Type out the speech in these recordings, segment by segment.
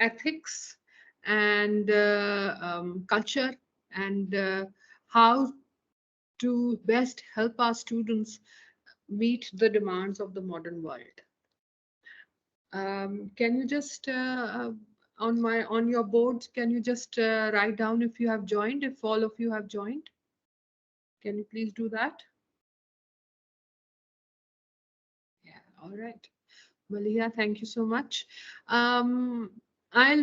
ethics and culture and how to best help our students meet the demands of the modern world. Can you just on your boards, can you just write down if you have joined, if all of you have joined? Can you please do that? Yeah, all right. Malia, thank you so much. I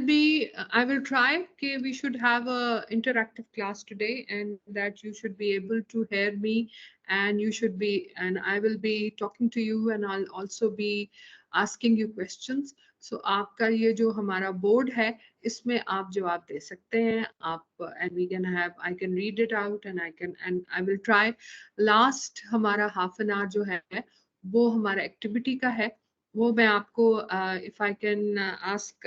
will try. Okay, we should have a interactive class today, and that you should be able to hear me, and you should be, and I will be talking to you, and I'll also be asking you questions. So आपका ये जो हमारा board है, इसमें आप जवाब दे सकते हैं. आप and we can have, I can read it out, and I will try. Last हमारा half an hour जो है, वो हमारा एक्टिविटी का है. वो मैं आपको if I can ask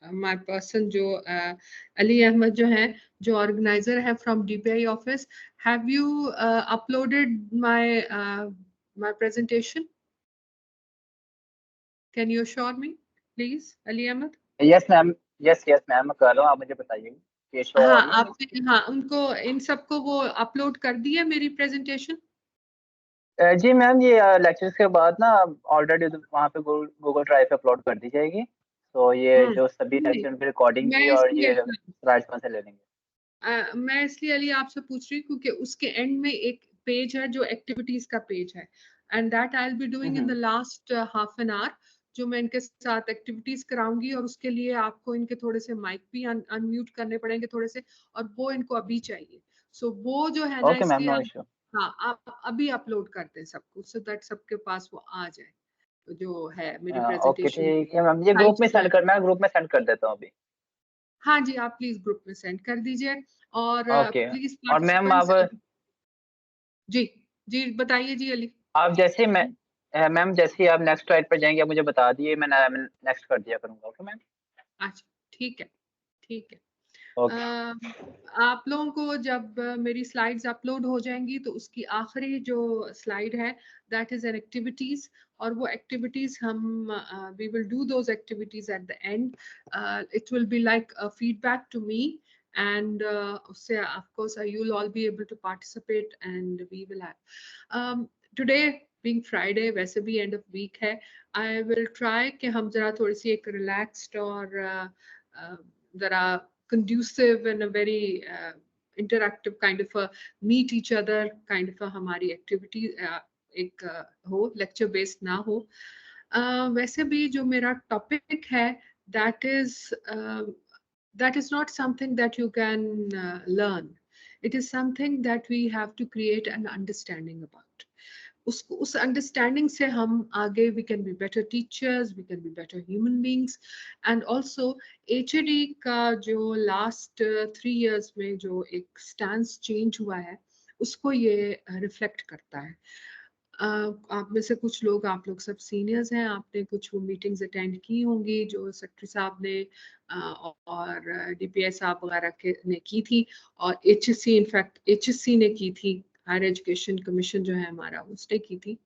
my person जो अली अहमद जो है, जो ऑर्गेनाइजर है from DPI office, have you uploaded my my presentation? Can you assure me please, Ali Ahmed? Yes ma'am, yes yes ma'am, मैं कर रहा हूँ, आप मुझे बताइए कि शो हाँ, हो रही है? आपने, हाँ, उनको इन सबको वो अपलोड कर दी है मेरी प्रेजेंटेशन? जी मैम, ये लेक्चर्स के बाद ना ऑलरेडी वहाँ पे गूगल ड्राइव पे अपलोड कर दी जाएगी, तो ये जो सभी नहीं, लेक्चर की रिकॉर्डिंग मैं भी और इसलिए ये स्लाइड्स में से ले लेंगे. मैं इसलिए अली आपसे पूछ रही हूँ क्योंकि उसके एंड में एक पेज है जो एक्टिविटीज का पेज है, and that I will be doing in the last half an hour, जो मैं इनके साथ एक्टिविटीज कराऊंगी, और उसके लिए आपको इनके थोड़े से माइक भी अनम्यूट करने पड़ेंगे थोड़े से, और वो इनको अभी चाहिए. सो वो जो है ना, ओके मैम, इसलिए नो आप, इशू. हाँ, आप अभी अपलोड कर दें सबको, सो दैट सबके पास वो आ जाए, तो जो है मेरी ओके प्रेजेंटेशन ठीक है मैम, ये ग्रुप स्लाइड्स में जो है. सेंड करना है, ग्रुप में सेंड कर देता हूँ अभी. हाँ जी, आप प्लीज ग्रुप में सेंड कर दीजिए, और ओके. प्लीज और मैम पार्टिसिपेंट्स. जी, जी बताइए जी अली. आप जैसे मैम जैसे ही आप नेक्स्ट स्लाइड पर जाएंगे, आप मुझे बता दिए, मैं नेक्स्ट कर दिया करूँगा. Okay ma'am. अच्छा, ठीक है, ठीक है. ओके. आप लोगों को जब मेरी स्लाइड्स अपलोड हो जाएंगी, तो उसकी आखिरी जो स्लाइड है, दैट इज एन एक्टिविटीज, और वो एक्टिविटीज हम we will do those activities at the end. It will be like a feedback to me, and उससे of course you'll all be able to participate, and we will have today being Friday, वैसे भी end of week है, I will try कि हम जरा थोड़ी सी एक relaxed और जरा conducive and a very interactive kind of a meet each other kind of a हमारी activity एक हो, lecture based ना हो. वैसे भी जो मेरा topic है, that is that is not something that you can learn. It is something that we have to create an understanding about. उस अंडरस्टैंडिंग से हम आगे, we can be better teachers, we can be better human beings. And also HD का जो last 3 years में जो एक stance change हुआ है, उसको ये रिफ्लेक्ट करता है. आप में से कुछ लोग, आप लोग सब सीनियर्स हैं, आपने कुछ वो मीटिंग्स अटेंड की होंगी जो सेक्रेटरी साहब ने और डीपीआई साहब वगैरह के ने की थी, और एचएससी, इनफैक्ट एचएससी ने की थी, हायर एजुकेशन कमीशन जो है हमारा, उसने की थी.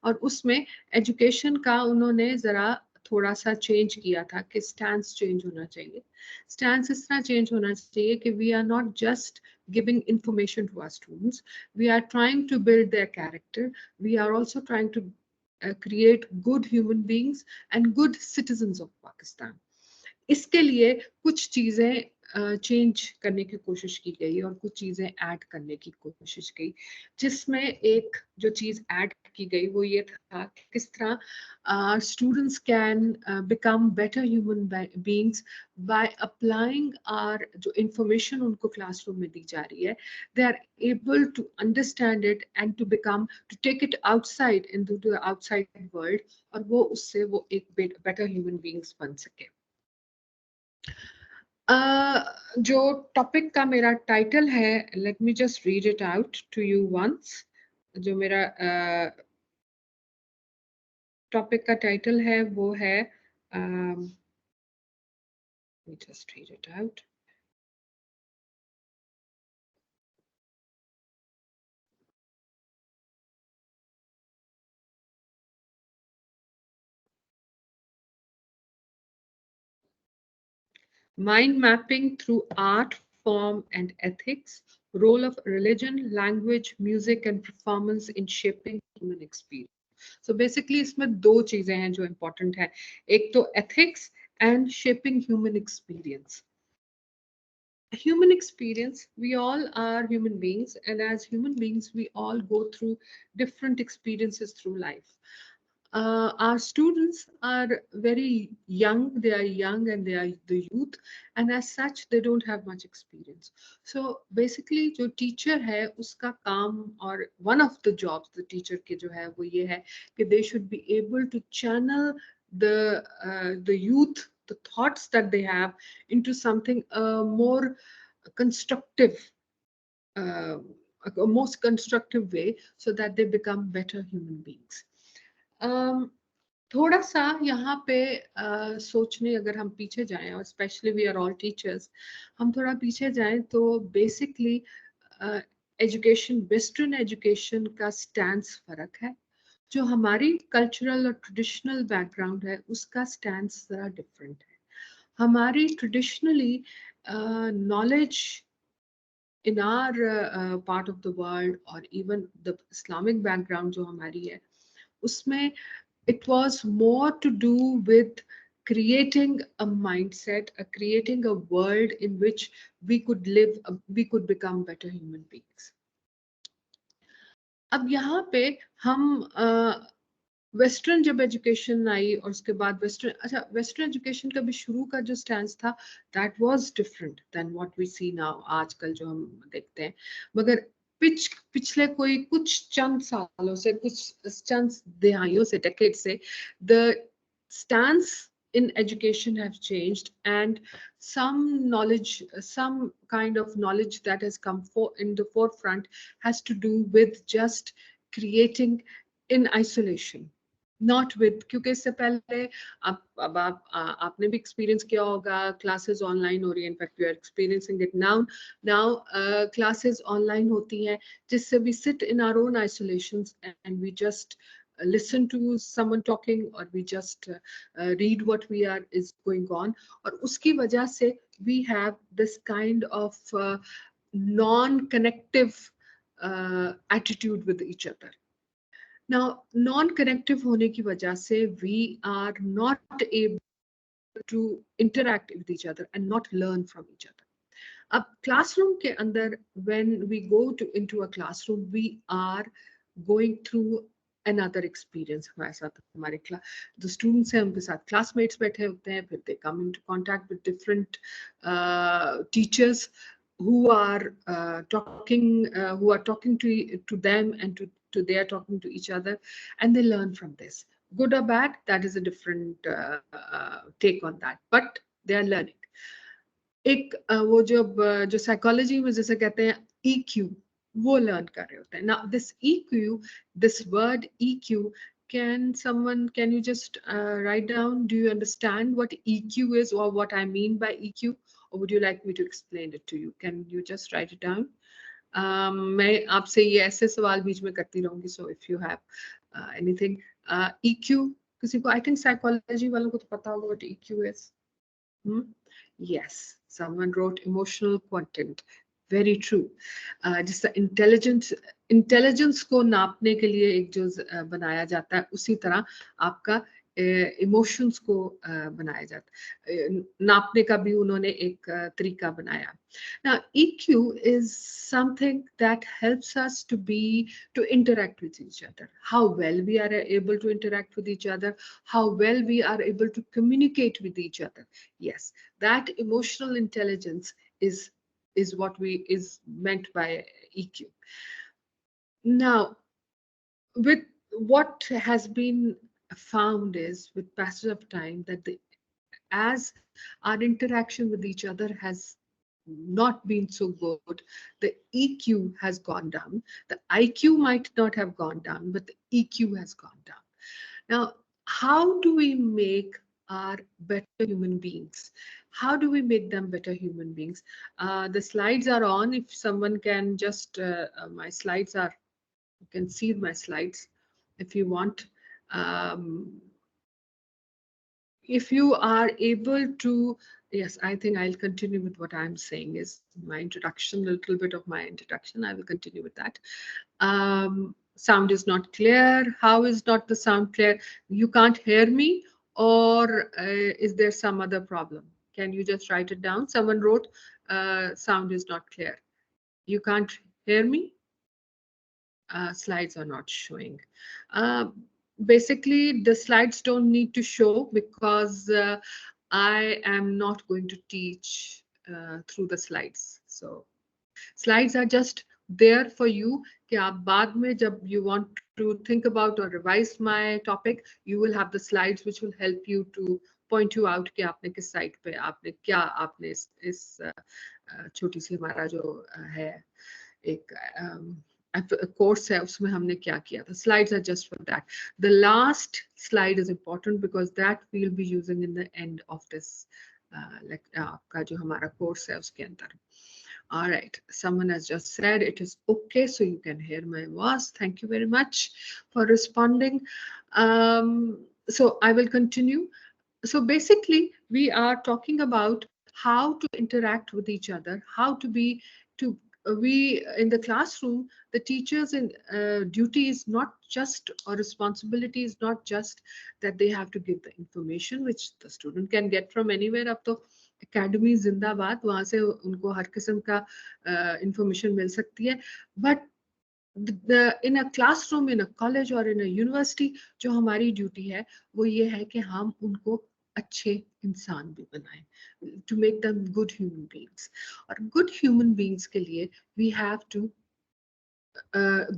और उसमें एजुकेशन का उन्होंने जरा थोड़ा सा चेंज किया था कि स्टैंस चेंज होना चाहिए. स्टैंस इस तरह चेंज होना चाहिए कि we are not just giving information to our students, we are trying to build their character, we are also trying to create good human beings and good citizens of Pakistan. इसके लिए कुछ चीजें change करने की कोशिश की गई और कुछ चीजें ऐड करने की कोशिश की, जिसमें एक जो चीज ऐड की गई वो ये था कि किस तरह students can become better human beings by applying are जो इंफॉर्मेशन उनको क्लासरूम में दी जा रही है, they are able to understand it and to become, to take it outside in to the outside world, और वो उससे वो एक बेटर ह्यूमन बीइंग्स बन सके. जो टॉपिक का मेरा टाइटल है, let me just read it out to you once. जो मेरा टॉपिक का टाइटल है वो है, just read it out. Mind mapping through art, form, and ethics, role of religion, language, music, and performance in shaping human experience. So basically इसमें दो चीजें हैं जो important है, एक तो ethics and shaping human experience. Human experience, we all are human beings, and as human beings we all go through different experiences through life. Our students are very young, they are young and they are the youth, and as such they don't have much experience. So basically जो teacher है उसका काम, और one of the jobs the teacher के जो है वो ये है कि they should be able to channel the youth, the thoughts that they have into something more constructive, uh, a most constructive way, so that they become better human beings. थोड़ा सा यहाँ पे सोचने अगर हम पीछे जाएं, और specially we are all teachers, हम थोड़ा पीछे जाएं तो बेसिकली एजुकेशन, वेस्टर्न एजुकेशन का स्टैंस फर्क है, जो हमारी कल्चरल और ट्रेडिशनल बैकग्राउंड है उसका स्टैंस जरा डिफरेंट है. हमारी traditionally knowledge in our part of the world, or even the Islamic background जो हमारी है उसमें it was more to do with creating a mindset, creating a world in which we could live, we could become better human beings. अब यहाँ पे हम western जब education I और उसके बाद वेस्टर्न, अच्छा वेस्टर्न एजुकेशन का भी शुरू का जो स्टैंस था that was different than what we see now, आजकल जो हम देखते हैं. मगर पिछले कोई कुछ चंद सालों से, कुछ चंद दहाइयों से, डेकेड से, the stance in education have changed, and some knowledge, some kind of knowledge that has come in the forefront has to do with just creating in isolation, not with, क्योंकि इससे पहले आपने भी एक्सपीरियंस किया होगा, classes online हो रही है, in fact we are experiencing it now classes online होती हैं जिससे we sit in our own isolations and we just listen to someone talking, or we just read what we are is going on, और उसकी वजह से we have this kind of non-connective attitude with each other. Now, non-connective होने की वजह से we are not able to interact with each other and not learn from each other. अब classroom के अंदर, when we go into a classroom, we are going through another experience. हमारे साथ हमारे जो students हैं उनके साथ classmates बैठे होते हैं, फिर they come into contact with different teachers who are talking to them, and they are talking to each other, and they learn from this. Good or bad, that is a different take on that, but they are learning. एक वो जो psychology में जैसे कहते हैं EQ, वो learn कर रहे होते हैं. Now this EQ, this word EQ, can you just write down, do you understand what EQ is, or what I mean by EQ, or would you like me to explain it to you? Can you just write it down? मैं आपसे ये ऐसे सवाल बीच में करती रहूंगी, so if you have anything, EQ किसी को, I think psychology वालों को तो पता होगा what EQ is. Yes, someone wrote emotional quotient. Very true. जिससे इंटेलिजेंस को नापने के लिए एक जो बनाया जाता है, उसी तरह आपका इमोशंस को बनाया जाता है, नापने का भी उन्होंने एक तरीका बनाया. Now, EQ is something that helps us to interact with each other. How well we are able to interact with each other, how well we are able to communicate with each other. Yes, that emotional intelligence is what is meant by EQ. Now, with what has been found is, with passage of time, that as our interaction with each other has not been so good, the EQ has gone down. The IQ might not have gone down, but the EQ has gone down. Now, how do we make our better human beings? How do we make them better human beings? The slides are on. If someone can just, my slides are, you can see my slides if you want. If you are able to Yes, I think I'll continue with what I'm saying is my introduction, a little bit of my introduction. I will continue with that. Sound is not clear. How is not the sound clear? You can't hear me, or is there some other problem? Can you just write it down? Someone wrote, sound is not clear. You can't hear me? Slides are not showing. Uh, Basically, the slides don't need to show because I am not going to teach through the slides. So slides are just there for you कि आप बाद में जब you want to think about or revise my topic, you will have the slides which will help you to point you out कि आपने किस side पे आपने क्या आपने इस छोटी सी हमारा जो है एक कोर्स है उसमें हमने क्या किया था. Slides are just for that. The last slide is important because that we'll be using in the end of this आपका जो हमारा कोर्स है उसके अंदर. All right, someone has just said it is okay, so you can hear my voice. Thank you very much for responding. So I will continue. So basically, we are talking about how to interact with each other, how to be to we in the classroom. The teachers in duty is not just, or responsibility is not just that they have to give the information which the student can get from anywhere. अब तो academy जिंदाबाद, वहां से उनको हर किस्म का information मिल सकती है. But in a classroom, in a college or in a university, जो हमारी ड्यूटी है वो ये है कि हम उनको अच्छे इंसान भी बनाएं, to make them good human beings. और good human beings के लिए we have to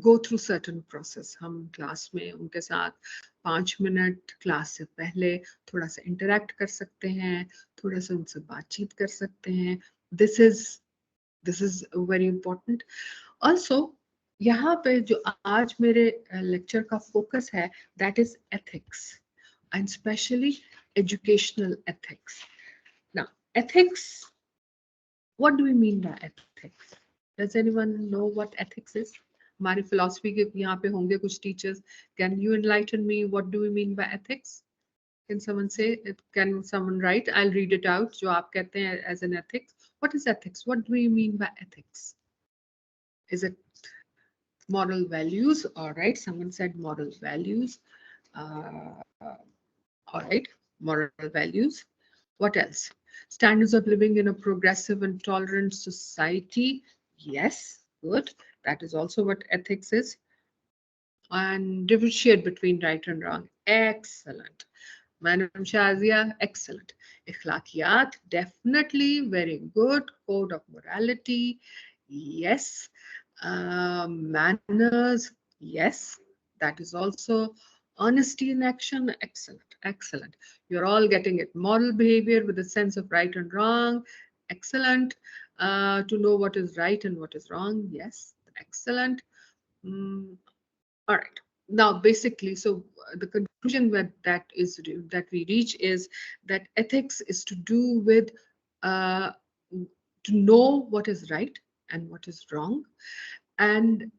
go through certain process. हम क्लास में उनके साथ 5 मिनट क्लास से पहले थोड़ा सा इंटरेक्ट कर सकते हैं, थोड़ा सा उनसे बातचीत कर सकते हैं. This is very important. Also, यहाँ पे जो आज मेरे लेक्चर का फोकस है, that is ethics, and especially educational ethics. Now, ethics, what do we mean by ethics? Does anyone know what ethics is? हमारी philosophy के यहाँ पे होंगे कुछ teachers. Can you enlighten me? What do we mean by ethics? Can someone say it? Can someone write? I'll read it out. जो आप कहते हैं as an ethics. What is ethics? What do we mean by ethics? Is it moral values? All right, someone said moral values. All right, moral values. What else? Standards of living in a progressive and tolerant society. Yes, good. That is also what ethics is. And differentiate between right and wrong. Excellent. Madam Shazia, excellent. Ikhlaqiyat, definitely very good. Code of morality, yes. Manners, yes. That is also honesty in action, excellent, excellent. You're all getting it. Moral behavior with a sense of right and wrong, excellent. To know what is right and what is wrong, yes, excellent. All right. Now, basically, so the conclusion that we reach is that ethics is to do with to know what is right and what is wrong, and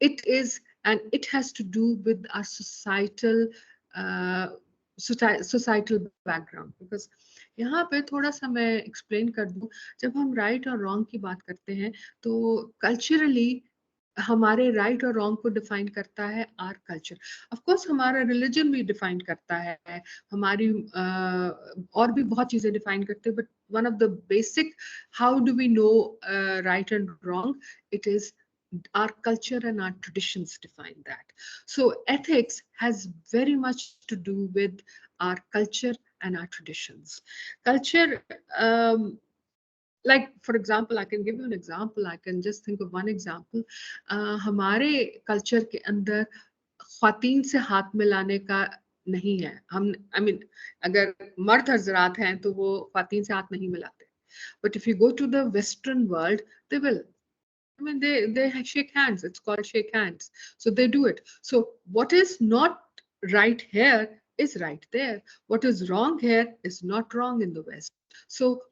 it has to do with our societal background. Because यहाँ पे थोड़ा सा मैं explain कर दूं, जब हम right और wrong की बात करते हैं तो culturally हमारे राइट और रॉन्ग को डिफाइन करता है आर कल्चर. ऑफ कोर्स हमारा रिलीजन भी डिफाइन करता है, हमारी और भी बहुत चीजें डिफाइन करते हैं, but one of the basic how do we know right and wrong, it is our culture and our traditions define that. So ethics has very much to do with our culture and our traditions. Culture, like for example, I can give you an example. I can just think of one example. हमारे culture के अंदर ख्वातीन से हाथ मिलाने का नहीं है. हम I mean, अगर मर्द हजरात हैं तो वो ख्वातीन से हाथ नहीं मिलाते. But if you go to the Western world, they will. I mean, they shake hands. It's called shake hands. So they do it. So what is not right here is right there. What is wrong here is not wrong in the West. So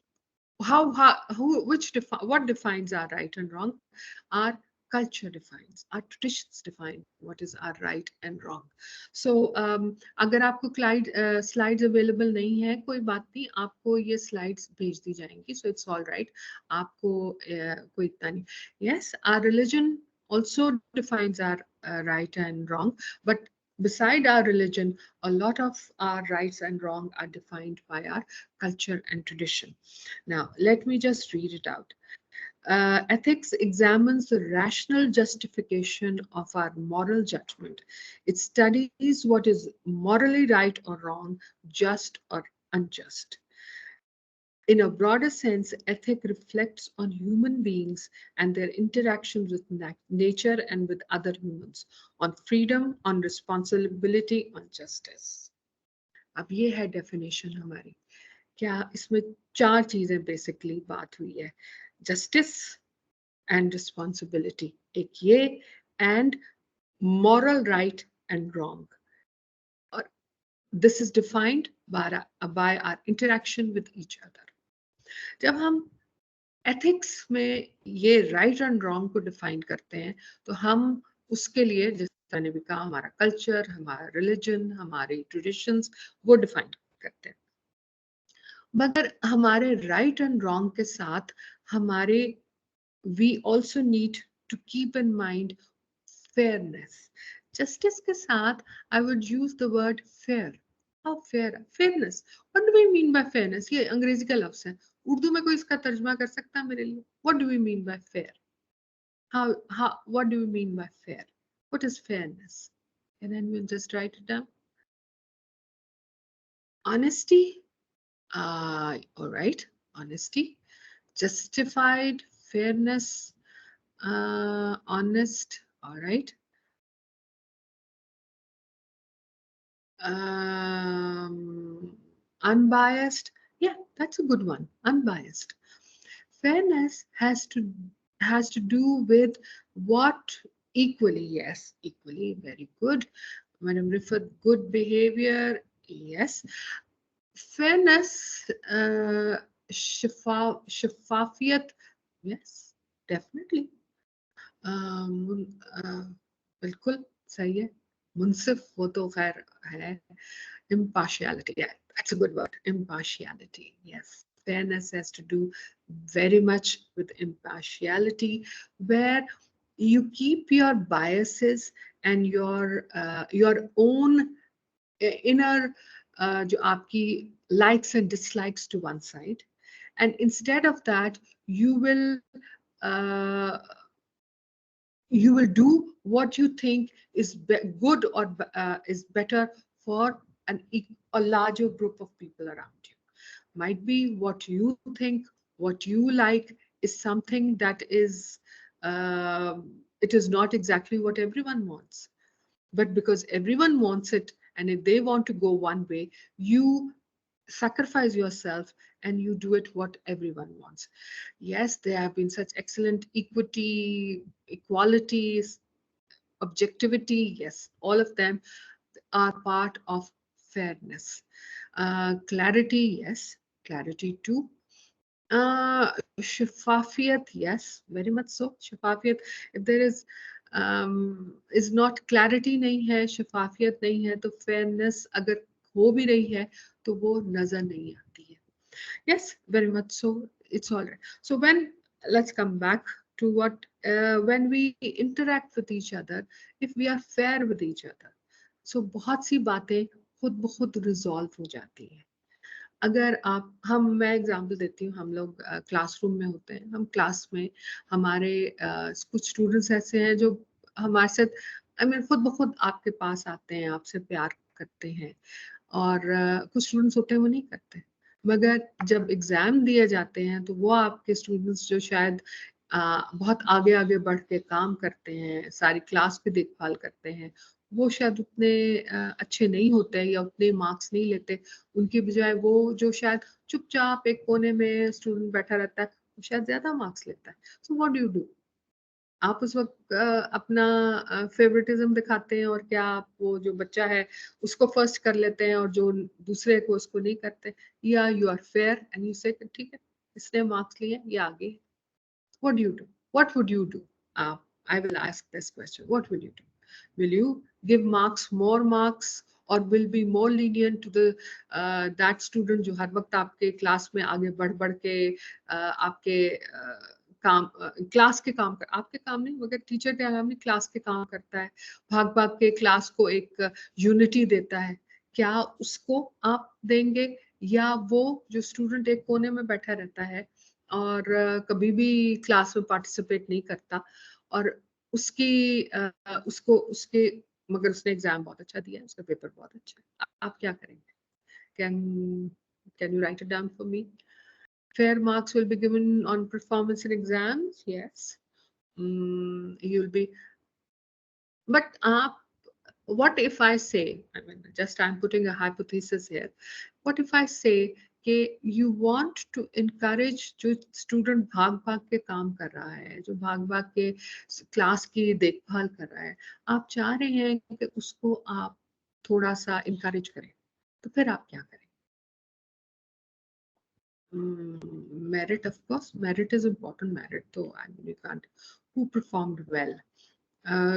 what defines our right and wrong? Our culture defines, our traditions define what is our right and wrong. So अगर आपको slides available नहीं है, कोई बात नहीं, आपको ये slides भेज दी जाएंगी. So it's all right. आपको कोई इतना नहीं. Yes, our religion also defines our right and wrong, but beside our religion, a lot of our rights and wrong are defined by our culture and tradition. Now, let me just read it out. Ethics examines the rational justification of our moral judgment. It studies what is morally right or wrong, just or unjust. In a broader sense, ethic reflects on human beings and their interactions with nature and with other humans, on freedom, on responsibility, on justice. अब ये है definition हमारी. क्या इसमें 4 चीजें basically बात हुई है. Justice and responsibility, एक ये, and moral right and wrong. और this is defined by our interaction with each other. जब हम एथिक्स में ये राइट एंड रॉन्ग को डिफाइन करते हैं, तो हम उसके लिए, जैसे मैंने भी कहा, हमारा कल्चर, हमारा रिलीजन, हमारे ट्रेडिशंस, वो डिफाइन करते हैं. मगर हमारे राइट एंड रॉन्ग के साथ हमारे we also need to keep in mind fairness. Justice के साथ I would use the word fair. How fair? Fairness. What do we mean by fairness? ये अंग्रेजी का लफ्ज है. उर्दू में कोई इसका तर्जुमा कर सकता है मेरे लिए? What do we mean by fair? What do we mean by fair? What is fairness? Can anyone just write it down? Honesty. All right. Honesty. Justified. Fairness. Honest. All right. Unbiased. Yeah, that's a good one. Unbiased. Fairness has to do with what equally. Yes, equally. Very good. When I refer good behavior, yes. Fairness, shafafiyat, yes, definitely. बिल्कुल सही है. मुंसिफ वो तो खैर है. Impartiality, yeah, that's a good word. Impartiality, yes. Fairness has to do very much with impartiality, where you keep your biases and your own inner जो आपकी likes and dislikes to one side, and instead of that you will do what you think is good or is better for a larger group of people around you. Might be what you think, what you like is something that is it is not exactly what everyone wants, but because everyone wants it, and if they want to go one way, you sacrifice yourself and you do it what everyone wants. Yes, there have been such excellent equalities, objectivity. Yes, all of them are part of fairness. Clarity, yes, clarity too. Shafafiyat, yes, very much so. Shafafiyat, if there is not clarity नहीं है, शफाफियत नहीं है, तो fairness अगर हो भी रही है तो वो नजर नहीं आती है. Yes, very much so. It's all right. So let's come back to what when we interact with each other, if we are fair with each other, so बहुत सी बातें खुद ब खुद रिजॉल्व हो जाती हैं. अगर मैं एग्जांपल देती हूँ. हम लोग क्लासरूम में होते हैं. हम क्लास में हमारे कुछ स्टूडेंट्स ऐसे हैं जो हमारे साथ खुद ब खुद आपके पास आते हैं, आपसे प्यार करते हैं, और कुछ स्टूडेंट्स होते हैं वो नहीं करते. मगर जब एग्जाम दिए जाते हैं तो वो आपके स्टूडेंट्स जो शायद बहुत आगे आगे बढ़ के काम करते हैं, सारी क्लास की देखभाल करते हैं, वो शायद उतने अच्छे नहीं होते या उतने मार्क्स नहीं लेते. उनकी बजाय वो जो शायद चुपचाप एक कोने में स्टूडेंट बैठा रहता है, वो शायद ज्यादा मार्क्स लेता है. So what do you do? आप उस वक्त अपना फेवरेटिज्म दिखाते हैं, और क्या आप वो जो बच्चा है उसको फर्स्ट कर लेते हैं और जो दूसरे को उसको नहीं करते, या you are fair and you say ठीक है, इसने मार्क्स लिए, ये आगे. What do you do? What would you do? आप I will ask this question. What will you do? Will you give marks, more marks, or will be more lenient to the that student जो हर वक्त आपके class में आगे बढ़ के आपके काम क्लास के काम कर आपके काम नहीं मगर टीचर के काम नहीं क्लास के काम करता है भाग के क्लास को एक यूनिटी देता है क्या उसको आप देंगे या वो जो स्टूडेंट एक कोने में बैठा रहता है और कभी भी क्लास में पार्टिसिपेट नहीं करता और उसकी उसको उसके मगर उसने एग्जाम बहुत अच्छा दिया है उसका पेपर बहुत अच्छा है आप क्या करेंगे can can you right it down for me fair marks will be given on performance in exams yes you'll be but what if I say I mean just I'm putting a hypothesis here what if I say कि you want to encourage जो student भाग के काम कर रहा है जो भाग के क्लास की देखभाल कर रहा है आप चाह रहे हैं कि उसको आप थोड़ा सा encourage करें तो फिर आप क्या करें merit of course merit is important merit तो I mean you can't who performed well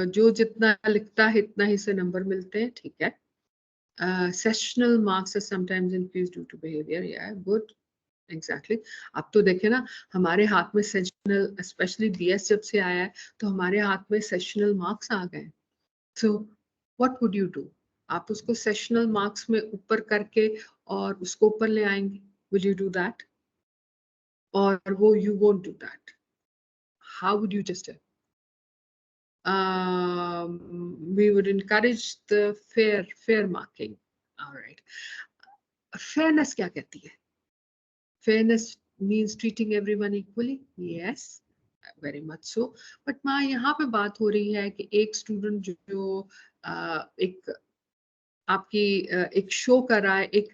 जो जितना लिखता है इतना ही से नंबर मिलते हैं ठीक है sessional marks are sometimes infused due to behavior yeah good exactly अब तो देखे ना हमारे हाथ में सेशनल स्पेशली बीएस जब से आया है तो हमारे हाथ में सेशनल मार्क्स आ गए so what would you do आप उसको सेशनल मार्क्स में ऊपर करके और उसको ऊपर ले आएंगे will you do that or वो you won't do that how would you just we would encourage the fair marking all right fairness क्या कहती है fairness means treating everyone equally yes very much so but माँ यहाँ पे बात हो रही है कि एक स्टूडेंट जो एक आपकी एक शो कर रहा है एक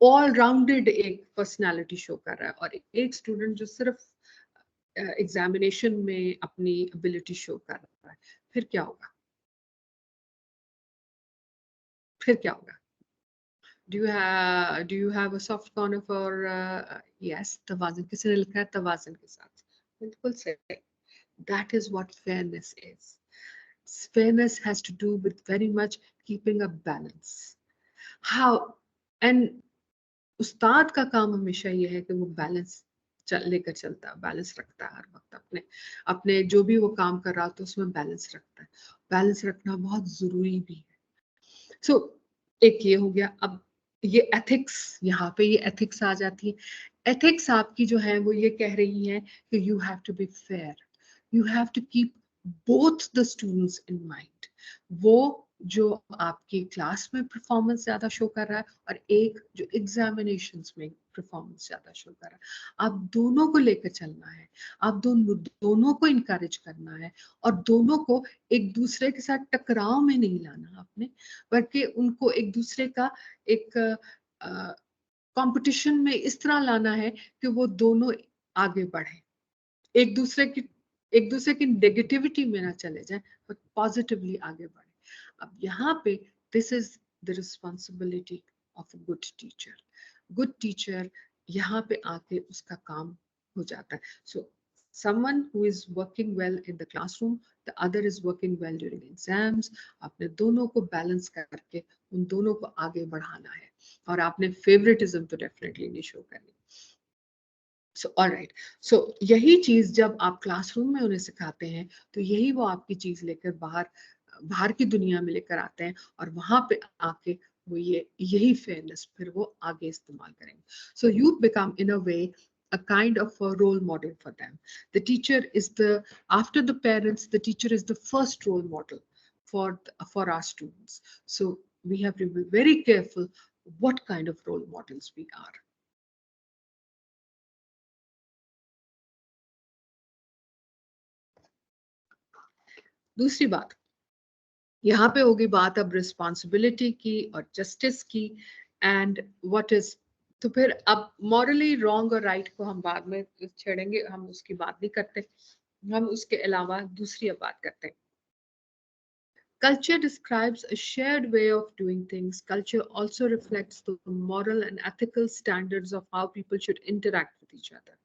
ऑल राउंडेड एक पर्सनालिटी शो कर रहा है और एक स्टूडेंट जो सिर्फ एग्जामिनेशन में अपनी एबिलिटी शो कर रहा है फिर क्या होगा फिर क्या होगा do you have a soft corner for yes तवाज़ुन किसने लिखा है तवाज़ुन के साथ बिल्कुल सही that is what fairness is fairness has to do with very much keeping a balance how and उस्ताद का काम हमेशा ये है कि वो बैलेंस लेकर चलता है बैलेंस रखता है हर वक्त अपने अपने जो भी वो काम कर रहा होता है उसमें बैलेंस रखता है बैलेंस रखना बहुत जरूरी भी है सो एक ये हो गया अब ये एथिक्स यहाँ पे ये एथिक्स आ जाती है एथिक्स आपकी जो है वो ये कह रही है कि you have to be fair you have to keep both the students in mind वो जो आपकी क्लास में परफॉर्मेंस ज्यादा शो कर रहा है और एक जो एग्जामिनेशंस में परफॉर्मेंस ज्यादा शो कर रहा है आप दोनों को लेकर चलना है आप दोनों को इनकरेज करना है और दोनों को एक दूसरे के साथ टकराव में नहीं लाना आपने बल्कि उनको एक दूसरे का एक कंपटीशन में इस तरह लाना है कि वो दोनों आगे बढ़े एक दूसरे की एक दूसरे की नेगेटिविटी में ना चले जाए बट पॉजिटिवली आगे बढ़े अब यहाँ पे this is the responsibility of a good teacher यहाँ पे आके उसका काम हो जाता है सो someone who is working well in the classroom the other is working well during exams आपने दोनों को बैलेंस करके उन दोनों को आगे बढ़ाना है और आपने फेवरेटिज्म तो डेफिनेटली नहीं शो करनी सो ऑलराइट सो यही चीज जब आप क्लासरूम में उन्हें सिखाते हैं तो यही वो आपकी चीज लेकर बाहर बाहर की दुनिया में लेकर आते हैं और वहां पे आके वो ये यही फेयरनेस फिर वो आगे इस्तेमाल करेंगे so you become in a way a kind of a role model for them the teacher is the after the parents the teacher is the first role model for our students so we have to be very careful what kind of role models we are दूसरी बात यहाँ पे होगी बात अब responsibility की और justice की एंड व्हाट इज तो फिर अब मॉरली रॉन्ग और राइट को हम बाद में छेड़ेंगे हम उसकी बात नहीं करते हम उसके अलावा दूसरी अब बात करते हैं Culture describes a shared way of doing things. Culture also reflects the moral and ethical standards of how people should interact with each other,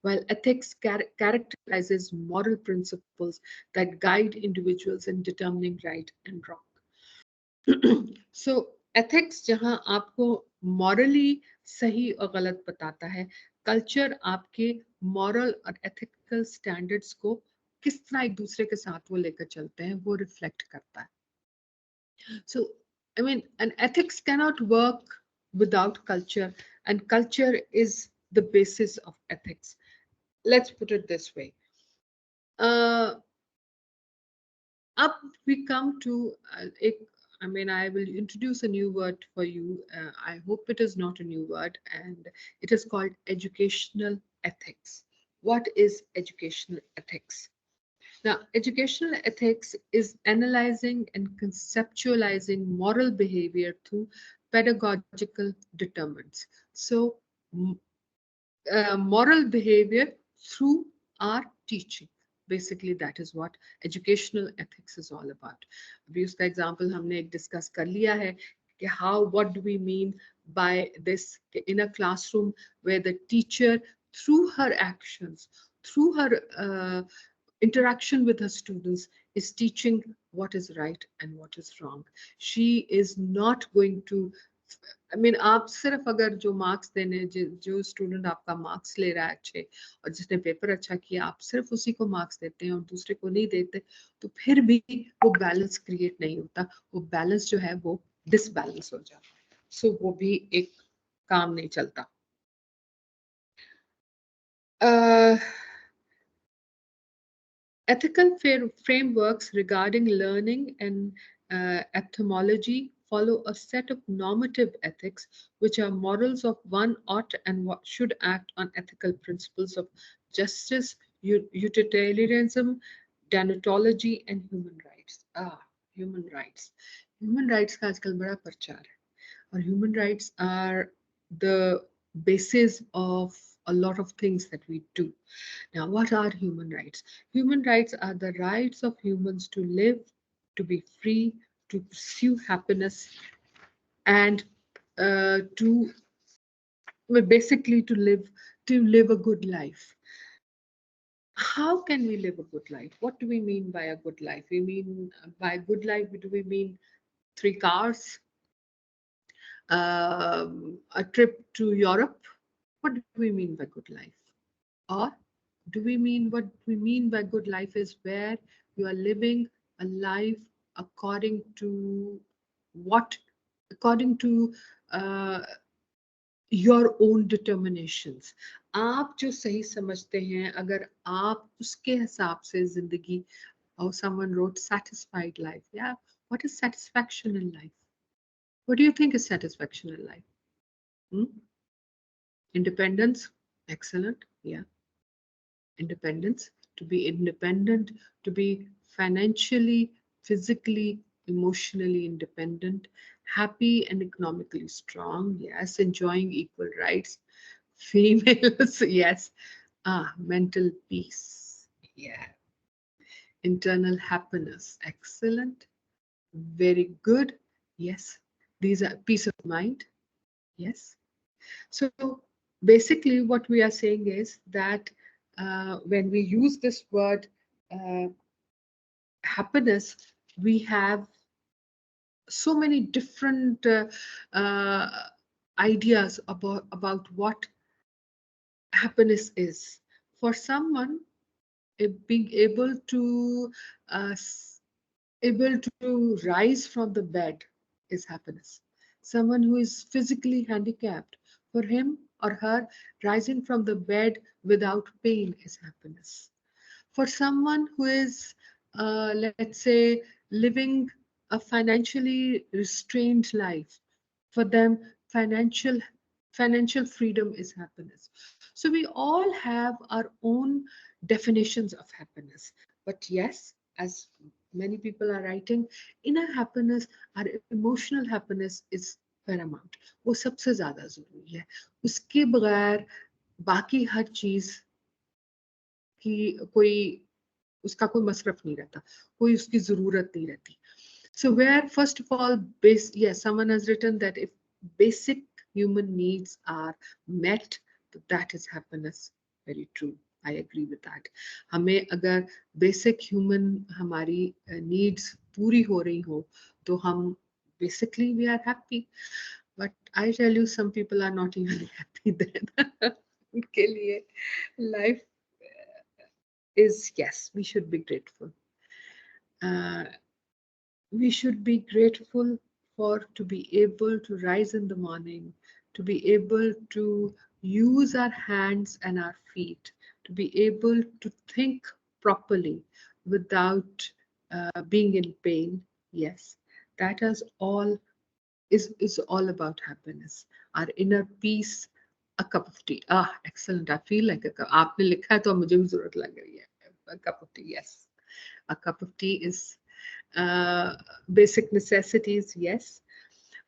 while ethics characterizes moral principles that guide individuals in determining right and wrong. So ethics जहां आपको morally सही और गलत बताता है, culture आपके moral और ethical standards को किस तरह एक दूसरे के साथ वो लेकर चलते हैं वो रिफ्लेक्ट करता है. So, I mean, an ethics cannot work without culture, and culture is the basis of ethics. Let's put it this way. Up we come to, I mean, I will introduce a new word for you. I hope it is not a new word, and it is called educational ethics. What is educational ethics? Now, educational ethics is analyzing and conceptualizing moral behavior through pedagogical determinants. So, moral behavior through our teaching. Basically, that is what educational ethics is all about. अभी उसका example हमने एक discuss कर लिया है कि how, what do we mean by this in a classroom where the teacher, through her actions, through her interaction with her students, is teaching what is right and what is wrong. She is not going to, I mean, आप सिर्फ अगर जो marks देने जो student आपका marks ले रहा है अच्छे और जिसने पेपर अच्छा किया, आप सिर्फ उसी को मार्क्स देते हैं और दूसरे को नहीं देते, तो फिर भी वो बैलेंस क्रिएट नहीं होता. वो बैलेंस जो है वो डिसबैलेंस हो जाता है. सो वो भी एक काम नहीं चलता. Ethical frameworks regarding learning and ophthalmology follow a set of normative ethics, which are morals of one ought and what should act on ethical principles of justice, utilitarianism, deontology, and human rights. Human rights. Human rights का आजकल बड़ा प्रचार है, और human rights are the basis of a lot of things that we do. Now, what are human rights? Human rights are the rights of humans to live, to be free, to pursue happiness, and to, well, basically to live a good life. How can we live a good life? What do we mean by a good life? We mean by good life, do we mean 3 cars, a trip to Europe? What do we mean by good life? Or do we mean, what we mean by good life is where you are living a life according to what, according to uh, your own determinations. आप जो सही समझते हैं, अगर आप उसके हिसाब से जिंदगी, or someone wrote satisfied life. Yeah, what is satisfaction in life? What do you think is satisfaction in life? Independence, excellent. Yeah, independence, to be independent, to be financially, physically, emotionally independent, happy and economically strong, yes, enjoying equal rights, females, yes, mental peace, yeah, internal happiness, excellent, very good, yes, these are peace of mind, yes. So basically what we are saying is that when we use this word happiness, we have so many different ideas about what happiness is. For someone, being uh, able to rise from the bed is happiness. Someone who is physically handicapped, for him or her, rising from the bed without pain is happiness. For someone who is, let's say, living a financially restrained life, for them, financial freedom is happiness. So we all have our own definitions of happiness. But yes, as many people are writing, inner happiness, our emotional happiness is paramount. वो सबसे ज़्यादा ज़रूरी है. उसके बगैर बाकी हर चीज़ की कोई, उसका कोई मसरफ नहीं रहता, कोई उसकी ज़रूरत नहीं रहती. So where first of all, base, yes, someone has written that if basic human needs are met, that is happiness. Very true. I agree with that. हमें अगर basic human हमारी needs पूरी हो रही हो, तो हम basically we are happy. But I tell you, some people are not even happy then. उनके लिए life is, yes, we should be grateful. Uh, we should be grateful for to be able to rise in the morning, to be able to use our hands and our feet, to be able to think properly without being in pain. Yes, that is all about happiness. Our inner peace, a cup of tea. Ah, excellent. I feel like a cup. आपने लिखा है तो मुझे भी जरूरत लग रही है. A cup of tea, yes. A cup of tea is basic necessities, yes.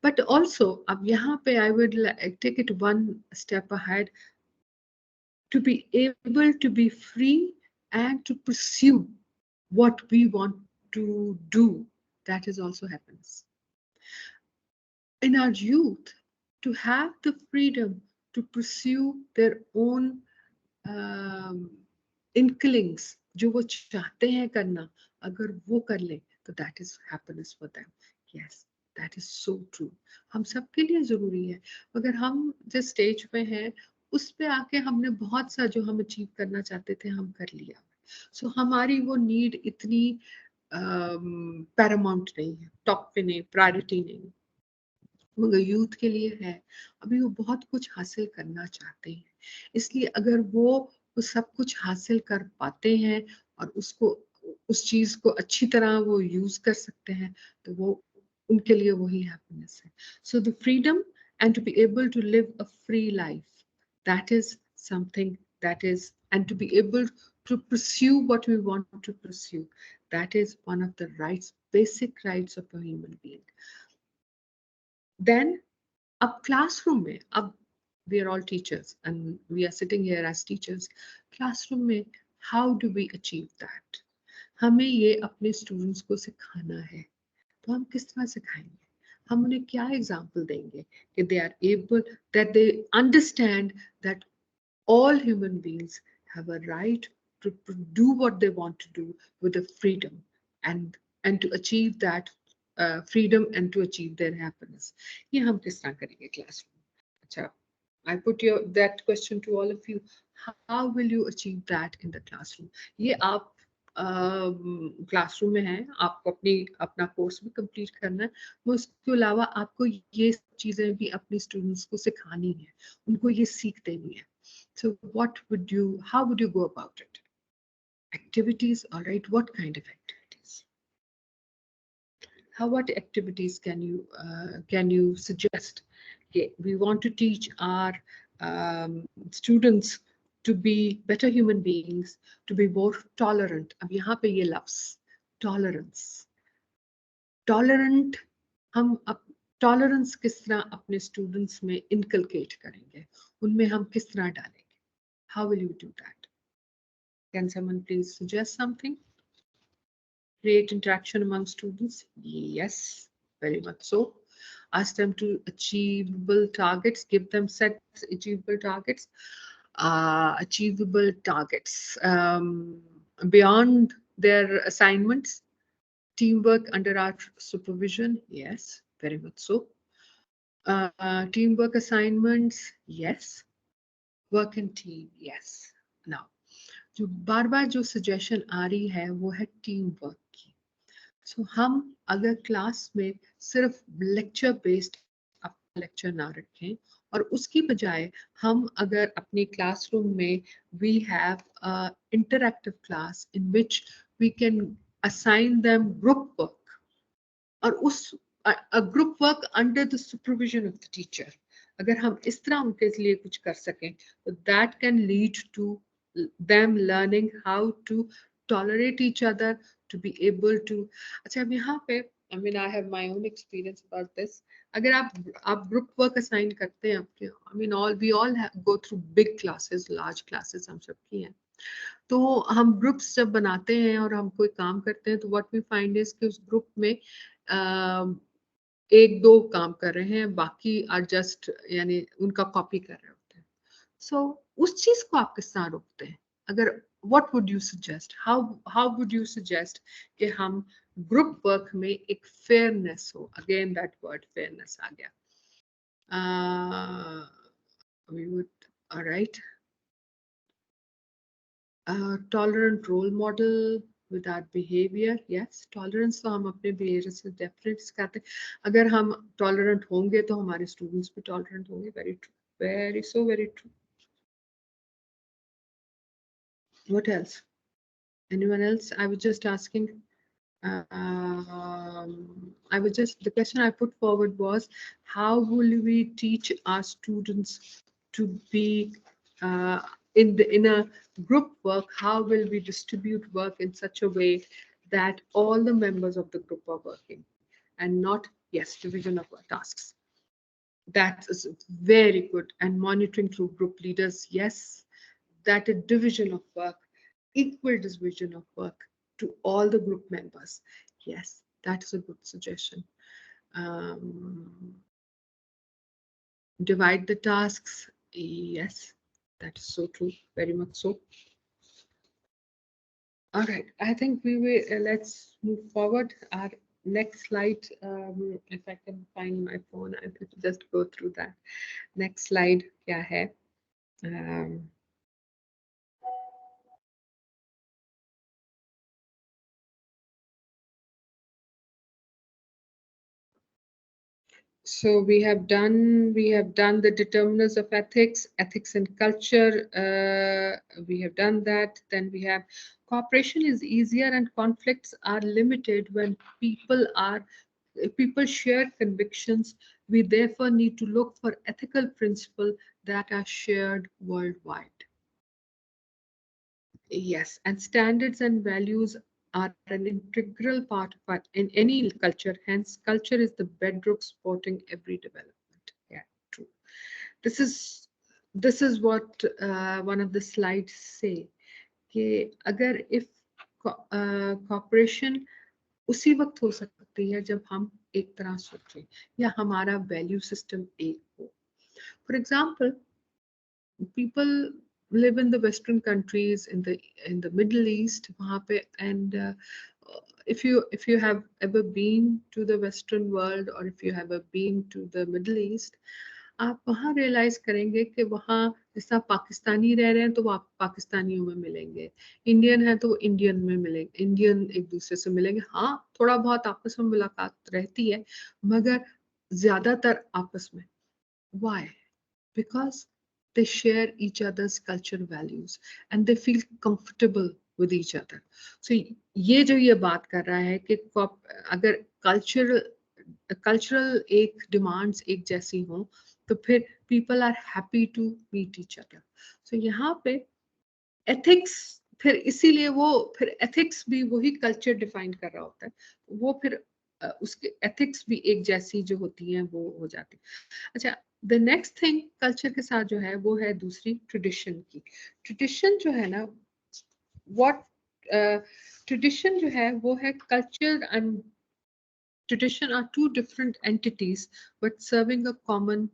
But also, अब यहाँ पे I would take it one step ahead, to be able to be free and to pursue what we want to do. That is also happiness. In our youth, to have the freedom to pursue their own inklings, जो वो चाहते हैं करना, अगर वो कर ले, तो that is happiness for them. Yes, that is so true. हम सबके लिए जरूरी है. अगर हम जिस स्टेज पे हैं, उस पे आके हमने बहुत सा जो हम अचीव करना चाहते थे, हम कर लिया. सो हमारी वो नीड इतनी पैरामाउंट नहीं है, टॉप पे नहीं, प्रायोरिटी नहीं. मगर यूथ के लिए है, अभी वो बहुत कुछ हासिल करना चाहते हैं. इसलिए अगर वो सब कुछ हासिल कर पाते हैं और उसको, उस चीज को अच्छी तरह वो यूज कर सकते हैं, तो वो उनके लिए वही हैप्पीनेस है. So the freedom and to be able to live a free life, that is something that is, and to be able to pursue what we want to pursue, that is one of the rights, basic rights of a human being. Then अब classroom में, अब we are all teachers and we are sitting here as teachers. Classroom में how do we achieve that? हमें ये अपने students को सिखाना है, तो हम किस तरह सिखाएंगे? हम उन्हें क्या एग्जाम्पल देंगे कि they are able, that they understand that all human beings have a right to do what they want to do with the freedom, and to achieve that freedom and to achieve their happiness. ये हम किस तरह करेंगे classroom? अच्छा, I put that question to all of you. How will you achieve that in the classroom? ये आप classroom में हैं, आपको अपना कोर्स भी कंप्लीट करना है, उसके अलावा आपको ये चीजें भी अपने स्टूडेंट्स को सिखानी है, उनको ये सीख देनी है. So how would you go about it? Activities, all right. What kind of activities? What activities can you suggest? Okay, we want to teach our students to be better human beings, to be more tolerant. अब यहाँ पे ये लफ्ज़ tolerance, tolerant, हम tolerance किस तरह अपने students में इनकलकेट करेंगे, उनमें हम किस तरह डालेंगे? How will you do that? Can someone please suggest something? Create interaction among students? Yes, very much so. Ask them to achievable targets, give them set achievable targets. Achievable targets beyond their assignments. Teamwork under our supervision? Yes, very much so. Teamwork assignments? Yes. Work in team? Yes. Now, जो बार बार जो suggestion आ रही है वो है team work की. सो हम अगर class में सिर्फ लेक्चर बेस्ड अपना लेक्चर ना रखें, और उसकी बजाय हम अगर अपनी क्लासरूम में we have interactive class in which we can assign them group work, और उस group work under the supervision of the teacher, अगर हम इस तरह उनके लिए कुछ कर सकें, तो that can lead to them learning how to tolerate each other, to be able to. अच्छा, अब यहाँ पे I mean I have my own experience about this. अगर आप ग्रुप वर्क असाइन करते हैं आपके, I mean we all go through big classes, large classes हम सबकी हैं, तो हम ग्रुप्स जब बनाते हैं और हम कोई काम करते हैं, तो व्हाट वी फाइंड इज कि उस ग्रुप में एक दो काम कर रहे हैं, बाकी आर जस्ट यानी उनका कॉपी कर रहे होते हैं। सो उस चीज को आप किस तरह रोकते हैं? अगर what would you suggest, how would you suggest कि हम ग्रुप वर्क में एक फेयरनेस हो, अगेन दैट वर्ड फेयरनेस आ गया, we would, all right, tolerant role model with our behavior. Yes, tolerance तो हम अपने behavior से definitely सिखाते हैं। अगर हम tolerant होंगे तो हमारे students भी tolerant होंगे. Very true, very true. What else? Anyone else? I was just asking. The question I put forward was, how will we teach our students to be in a group work? How will we distribute work in such a way that all the members of the group are working and not, yes, division of tasks? That is very good. And monitoring through group leaders, yes, that a division of work, equal division of work to all the group members. Yes, that is a good suggestion. Divide the tasks. Yes, that is so true. Very much so. All right, I think we will, let's move forward. Our next slide, if I can find my phone, I will just go through that. Next slide, क्या है? So we have done the determinants of ethics, ethics and culture. We have done that. Then we have cooperation is easier and conflicts are limited when people share convictions. We therefore need to look for ethical principles that are shared worldwide. Yes, and standards and values are an integral part of in any culture. Hence, culture is the bedrock supporting every development. Yeah, true. This is what one of the slides say. कि अगर if cooperation उसी वक्त हो सकती है जब हम एक तरह सोचें या हमारा value system एक हो. For example, people live in the Western countries, in the Middle East, वहाँ पे, and if you have ever been to the Western world or if you have ever been to the Middle East, आप वहाँ realize करेंगे कि वहाँ जैसा पाकिस्तानी रह रहे हैं तो वो आप पाकिस्तानियों में मिलेंगे, इंडियन है तो वो इंडियन में मिलेंगे, इंडियन एक दूसरे से मिलेंगे. हाँ, थोड़ा बहुत आपस में मुलाकात रहती है, मगर ज्यादातर आपस में. Why? Because they share each other's cultural values and they feel comfortable with each other. So ये जो ये बात कर रहा है कि अगर cultural एक demands एक जैसी हो तो फिर people are happy to meet each other. So यहाँ पे ethics फिर इसीलिए वो फिर ethics भी वही culture define कर रहा होता है, वो फिर उसके ethics भी एक जैसी जो होती हैं वो हो जाती है. अच्छा, द नेक्स्ट थिंग कल्चर के साथ जो है वो है दूसरी ट्रेडिशन की. ट्रेडिशन जो है ना, व्हाट ट्रेडिशन जो है वो है culture and tradition are two different entities but serving a common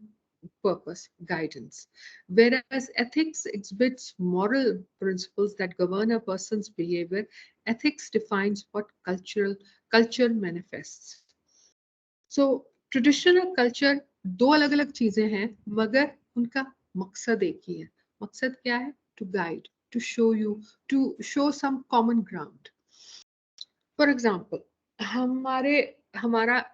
purpose, guidance, whereas ethics exhibits moral principles that govern a person's behavior. Ethics defines what culture manifests. So tradition और culture दो अलग अलग चीजें हैं, मगर उनका मकसद एक ही है. मकसद क्या है? To guide, to show you, to show some common ground. For example, हमारा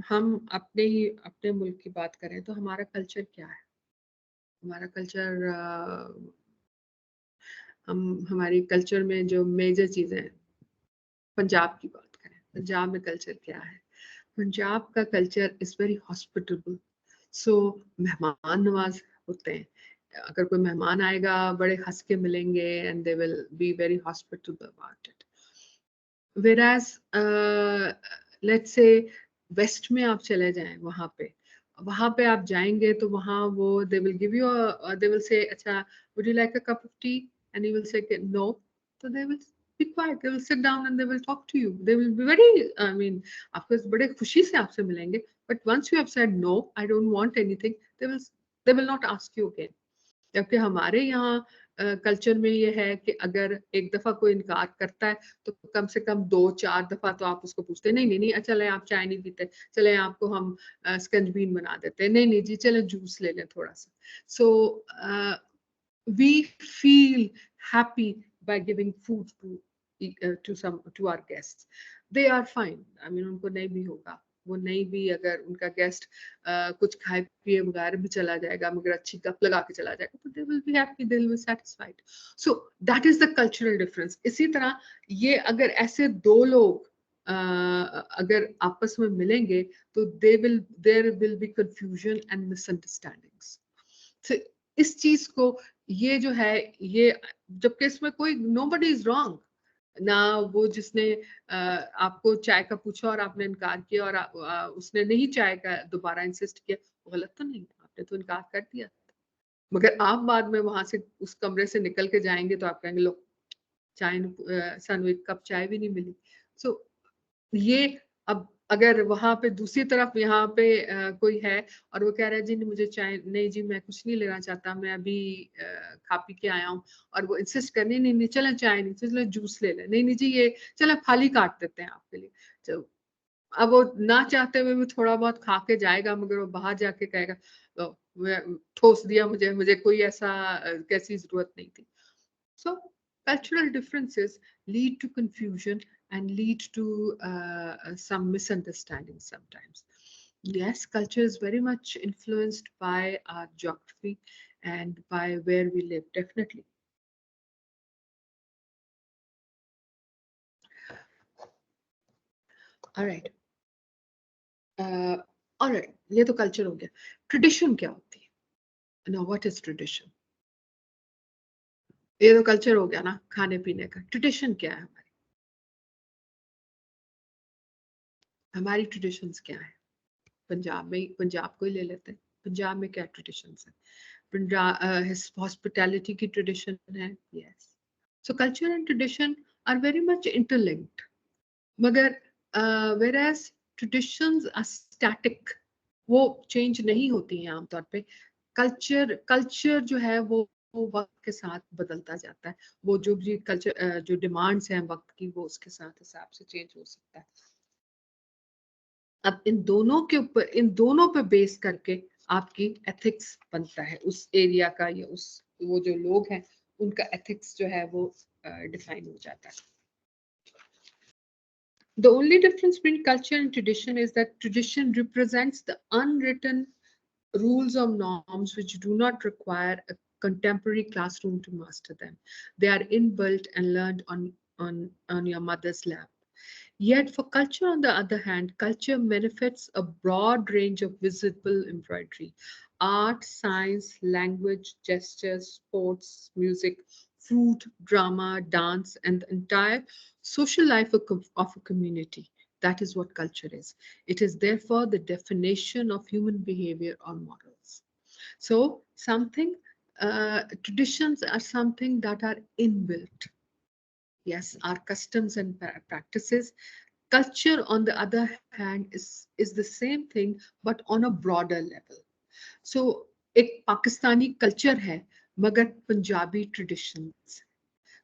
हम अपने मुल्क की बात करें तो हमारा कल्चर क्या है? हमारा कल्चर, हमारी कल्चर में जो मेजर चीजें हैं, पंजाब की बात करें, पंजाब में कल्चर क्या है? पंजाब का कल्चर इज वेरी हॉस्पिटेबल. सो मेहमान नवाज होते हैं. अगर कोई मेहमान आएगा बड़े हंस के मिलेंगे and they will be very hospitable about it. वेराज लेट्स से वेस्ट में आप चले जाएं, वहां पे आप जाएंगे तो वहां वो they will give you, they will say अच्छा would you like a cup of tea, and you will say no, तो they will be quiet. They will sit down and they will talk to you. They will be very, I mean, आपको बड़े खुशी से आपसे मिलेंगे. But once you have said no, I don't want anything, they will not ask you again. जबकि हमारे यहाँ culture में ये है कि अगर एक दफा कोई इनकार करता है तो कम से कम 2-4 दफा तो आप उसको पूछते हैं, नहीं नहीं नहीं, चले आप चाय नहीं पीते, चले आपको हम स्कंजबीन बना देते हैं, नहीं नहीं जी चले जूस ले लें थोड़ा सा. सो we feel happy by giving food to our guests. They are fine. I mean उनको नहीं भी होगा, वो नहीं भी अगर उनका गेस्ट कुछ खाए पिए बगैर भी चला जाएगा मगर अच्छी गप लगा के चला जाएगा तो they will be happy, they will be satisfied. So that is the cultural difference. इसी तरह ये अगर ऐसे दो लोग अगर आपस में मिलेंगे तो there will be confusion and misunderstandings. इस चीज को ये जो है ये जबकि इसमें कोई नोबडी इज रॉन्ग ना. वो जिसने आपको चाय का पूछा और आपने इनकार किया और उसने नहीं चाय का दोबारा इंसिस्ट किया, वो गलत तो नहीं, आपने तो इनकार कर दिया. मगर आप बाद में वहां से उस कमरे से निकल के जाएंगे तो आप कहेंगे लो चाय सानू एक कप चाय भी नहीं मिली. सो ये अब अगर वहां पे दूसरी तरफ यहाँ पे कोई है और वो कह रहा है जी नहीं मुझे चाय नहीं जी मैं कुछ नहीं लेना चाहता, मैं अभी खा पी के आया हूँ, और वो इंसिस्ट करनी नहीं नहीं चले चाय नहीं चलो जूस ले ले, नहीं नहीं जी ये चलो थाली काट देते हैं आपके लिए. तो अब वो ना चाहते हुए भी थोड़ा बहुत खा के जाएगा मगर वो बाहर जाके कहेगा तो ठोस दिया मुझे, मुझे कोई ऐसा कैसी जरूरत नहीं थी. So cultural differences lead to confusion and lead to some misunderstandings sometimes. Yes, culture is very much influenced by our geography and by where we live, definitely. All right. All right. ये तो culture हो गया. Tradition क्या होती है? Now, what is tradition? ये तो culture हो गया ना खाने पीने का. Tradition क्या है हमारी? हमारी traditions क्या है? पंजाब में पंजाब को ही ले लेते हैं. पंजाब में क्या traditions है? His hospitality की tradition है. Yes. So culture and tradition are very much interlinked. मगर whereas traditions are static, वो change नहीं होती हैं आमतौर पे. culture जो है वो वक्त के साथ बदलता जाता है. वो जो भी कल्चर जो डिमांड्स हैं वक्त की वो उसके साथ हिसाब से चेंज हो सकता है. अब इन दोनों के ऊपर इन दोनों पे बेस करके आपकी एथिक्स बनता है उस एरिया का या उस वो जो लोग हैं उनका एथिक्स जो है वो डिफाइन हो जाता है. The only difference between culture and tradition is that tradition represents the unwritten rules or norms which do not require a contemporary classroom to master them. They are inbuilt and learned on your mother's lap. Yet for culture, on the other hand, culture manifests a broad range of visible embroidery. Art, science, language, gestures, sports, music, food, drama, dance, and the entire social life of a community. That is what culture is. It is therefore the definition of human behavior or morals. So traditions are something that are inbuilt. Yes, our customs and practices. Culture, on the other hand, is the same thing, but on a broader level. So, एक Pakistani culture है मगर Punjabi traditions.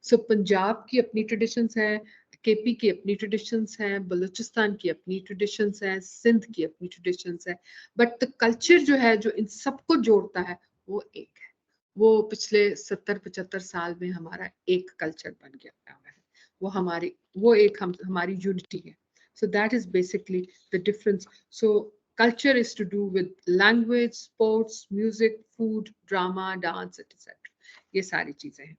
सो पंजाब की अपनी traditions हैं, KP की अपनी traditions हैं, बलूचिस्तान की अपनी ट्रेडिशंस हैं, सिंध की अपनी ट्रेडिशंस हैं. बट द कल्चर जो है जो इन सबको जोड़ता है वो एक है. वो पिछले 70-75 साल में हमारा एक कल्चर बन गया है. वो एक हमारी यूनिटी है. So that is basically the difference. So culture is to do with language, sports, music, food, drama, dance, etc. ये सारी चीजें हैं.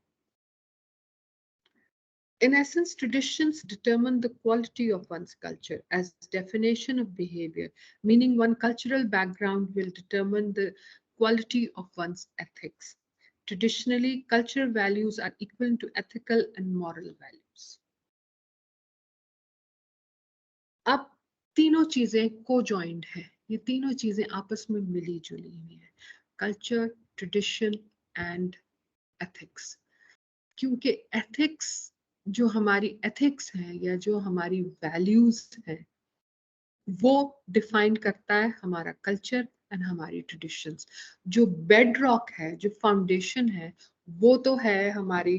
In essence, traditions determine the quality of one's culture as definition of behavior, meaning one cultural background will determine the quality of one's ethics. Traditionally, cultural values are equivalent to ethical and moral values. अब तीनों चीजें को-जॉइंड है. ये तीनों चीजें आपस में मिली जुली हुई है. Culture, tradition and ethics. क्योंकि एथिक्स जो हमारी एथिक्स है या जो हमारी वैल्यूज हैं वो डिफाइन करता है हमारा कल्चर एंड हमारी ट्रेडिशंस। जो बेड रॉक है, जो फाउंडेशन है, वो तो है हमारी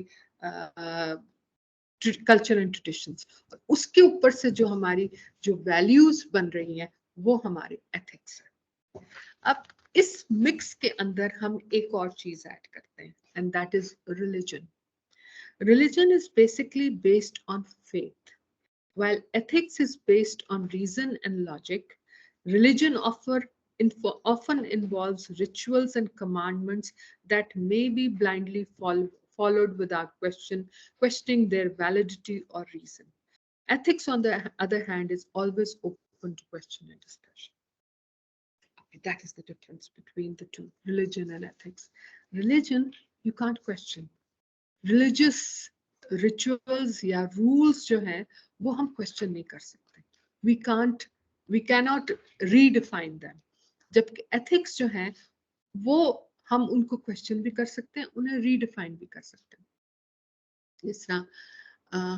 कल्चर एंड ट्रेडिशंस, और उसके ऊपर से जो हमारी जो वैल्यूज बन रही हैं वो हमारे एथिक्स है। अब इस मिक्स के अंदर हम एक और चीज ऐड करते हैं and that is religion. Religion is basically based on faith. While ethics is based on reason and logic, religion often involves rituals and commandments that may be blindly followed without questioning their validity or reason. Ethics, on the other hand, is always open to question and discussion. That is the difference between the two, religion and ethics. Religion, you can't question. Religious rituals या rules जो हैं वो हम question नहीं कर सकते, we cannot redefine them. जबकि ethics जो हैं वो हम उनको क्वेश्चन भी कर सकते हैं, उन्हें रीडिफाइन भी कर सकते हैं। जिस तरह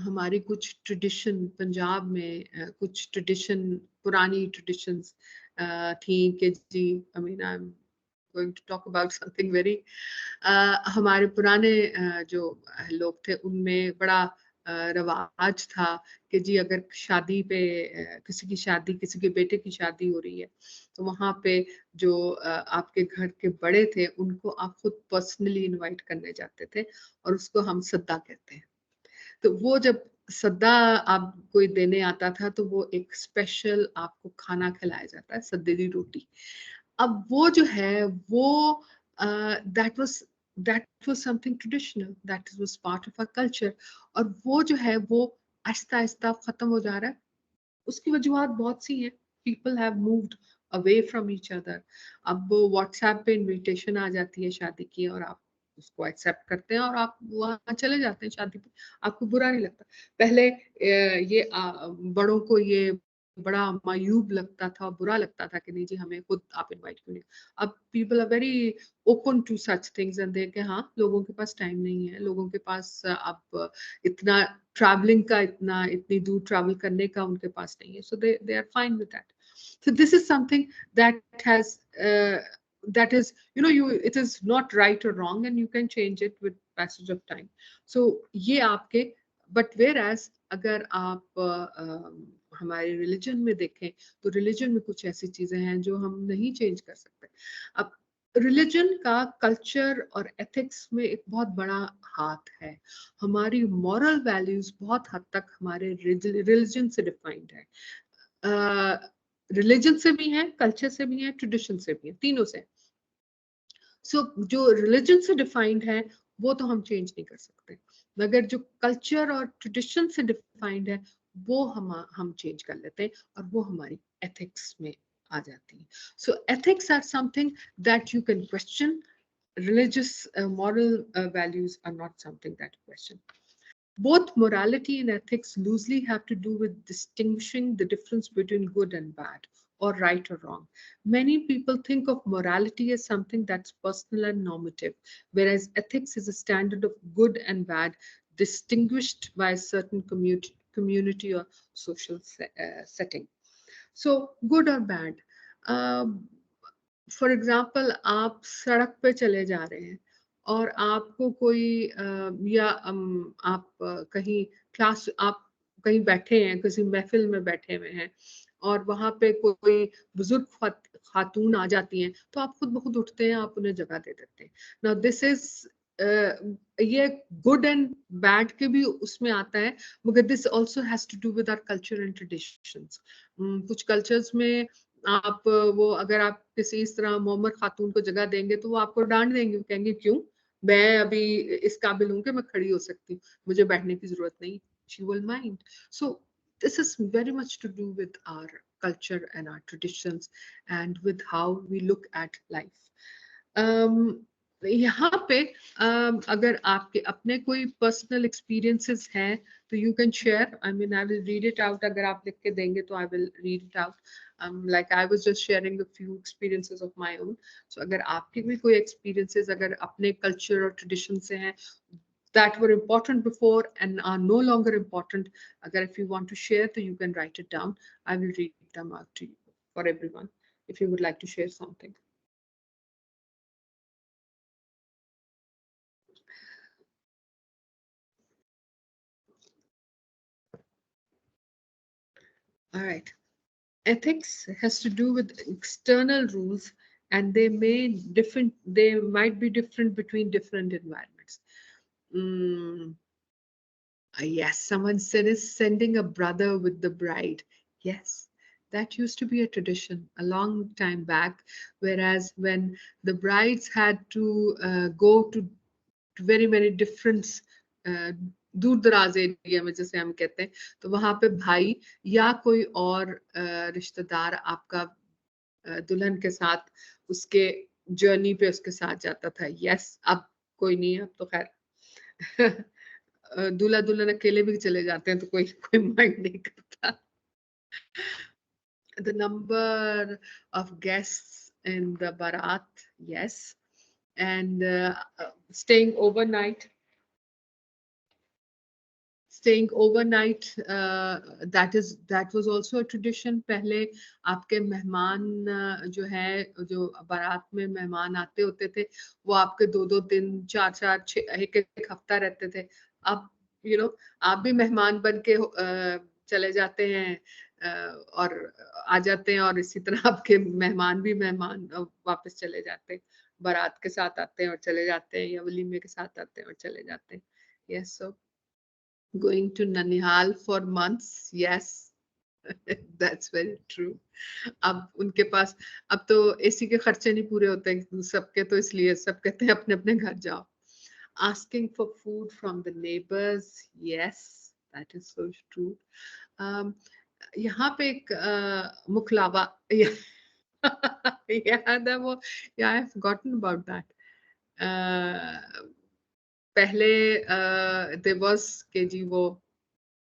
हमारी कुछ ट्रेडिशन पंजाब में कुछ ट्रेडिशन पुरानी ट्रेडिशंस थी कि जी, I mean I am going to talk about something very, हमारे पुराने जो लोग थे उनमें बड़ा रवाज था कि जी अगर शादी पे किसी की शादी, किसी के बेटे की शादी हो रही है तो वहां पे जो आपके घर के बड़े थे उनको आप खुद पर्सनली इनवाइट करने जाते थे और उसको हम सद्दा कहते हैं। तो वो जब सद्दा आप कोई देने आता था तो वो एक स्पेशल आपको खाना खिलाया जाता है, सद्दे दी रोटी। अब वो जो है वो that was something traditional, that was part of our culture, और वो जो है वो आहिस्ता आहिस्ता खत्म हो जा रहा है। उसकी वजूहत बहुत सी हैं। People have moved away from each other. अब वो व्हाट्सएप पे इनविटेशन आ जाती है शादी की और आप उसको एक्सेप्ट करते हैं और आप वहाँ चले जाते हैं शादी पे, आपको बुरा नहीं लगता। पहले ये बड़ों को ये बड़ा मायूब लगता था, बुरा लगता था कि नहीं जी हमें खुद आप इनवाइट क्यों नहीं। अब people are very open to such things and they के हाँ, लोगों के पास टाइम नहीं है, लोगों के पास अब इतना ट्रैवलिंग का, इतनी दूर ट्रैवल करने का उनके पास नहीं है, so they are fine with that. So this is something that has that is, it is not right or wrong and you can change it with passage of time. So ये आपके, but whereas अगर आप हमारे religion में देखें तो religion में कुछ ऐसी चीजें हैं जो हम नहीं चेंज कर सकते। अब रिलीजन का कल्चर और एथिक्स में एक बहुत बड़ा हाथ है। हमारी मॉरल वैल्यूज बहुत हद तक हमारे रिलीजन से डिफाइंड है। रिलीजन से भी है, कल्चर से भी है, ट्रेडिशन से भी है, तीनों से। सो जो रिलीजन से डिफाइंड है वो तो हम चेंज नहीं कर सकते, मगर जो कल्चर और ट्रेडिशन से डिफाइंड है वो हम चेंज कर लेते हैं और वो हमारी एथिक्स में आ जाती है। So ethics are something that you can question, religious moral values are not something that you question. Both morality and ethics loosely have to do with distinguishing the difference between good and bad, or right or wrong. Many people think of morality as something that's personal and normative, whereas ethics is a standard of good and bad distinguished by a certain community or social setting. So, good or bad. For example आप सड़क पे चले जा रहे हैं और आपको कोई या आप कहीं क्लास, आप कहीं बैठे हैं, किसी महफिल में बैठे हुए हैं और वहां पे कोई बुजुर्ग खातून आ जाती हैं तो आप खुद ब खुद उठते हैं, आप उन्हें जगह दे देते हैं। नाउ दिस इज ये गुड एंड बैड के भी उसमें आता है, मगर this also has to do with our culture and traditions. कुछ कल्चर्स में आप वो अगर आप किसी इस तरह मोहम्मद खातून को जगह देंगे तो वो आपको डांट देंगे, कहेंगे क्यों, मैं अभी इस काबिल हूँ कि मैं खड़ी हो सकती हूँ, मुझे बैठने की जरूरत नहीं। she will mind. So this is very much to do with our culture and our traditions and with how we look at life. यहाँ पे अगर आपके अपने कोई पर्सनल एक्सपीरियंसेस हैं तो you can share, I mean I will read it out. अगर आप लिख के देंगे तो I will read it out. like I was just sharing a few experiences of my own. So अगर आपके भी कोई experiences अगर अपने culture और tradition से हैं that were important before and are no longer important. Agar if you want to share, so you can write it down. I will read them out to you for everyone if you would like to share something. All right. Ethics has to do with external rules, and they might be different between different environments. Mm, yes, someone said is sending a brother with the bride. Yes, that used to be a tradition a long time back. Whereas when the brides had to go to very many different दूर दराज area में जैसे हम कहते हैं, तो वहां पे भाई या कोई और रिश्तेदार आपका दुल्हन के साथ उसके जर्नी पे उसके साथ जाता था. यस, अब कोई नहीं, अब तो खैर दूल्हा दुल्हन अकेले भी चले जाते हैं तो कोई कोई माइंड नहीं करता. The number of guests in the barat, yes, and staying overnight. Staying overnight, that was also a tradition. पहले आपके मेहमान जो है, जो बारात में मेहमान आते होते थे, वो आपके 2-2 दिन, 4-4, 6, एक हफ्ता रहते थे. अब आप भी मेहमान बन के चले जाते हैं और आ जाते हैं, और इसी तरह आपके मेहमान भी मेहमान वापस चले जाते हैं. बारात के साथ आते हैं और चले जाते हैं, या वलीमे के साथ आते हैं और चले जाते हैं. Yes, so going to Nanihal for months, yes. That's very true. अब उनके पास अब तो एसी के खर्चे नहीं पूरे होते सबके, तो इसलिए सब कहते हैं अपने अपने घर जाओ. Asking for food from the neighbors, yes, that is so true. यहाँ पे एक मुखलावा याद है वो, yeah, I've forgotten about that. पहले there was के जी वो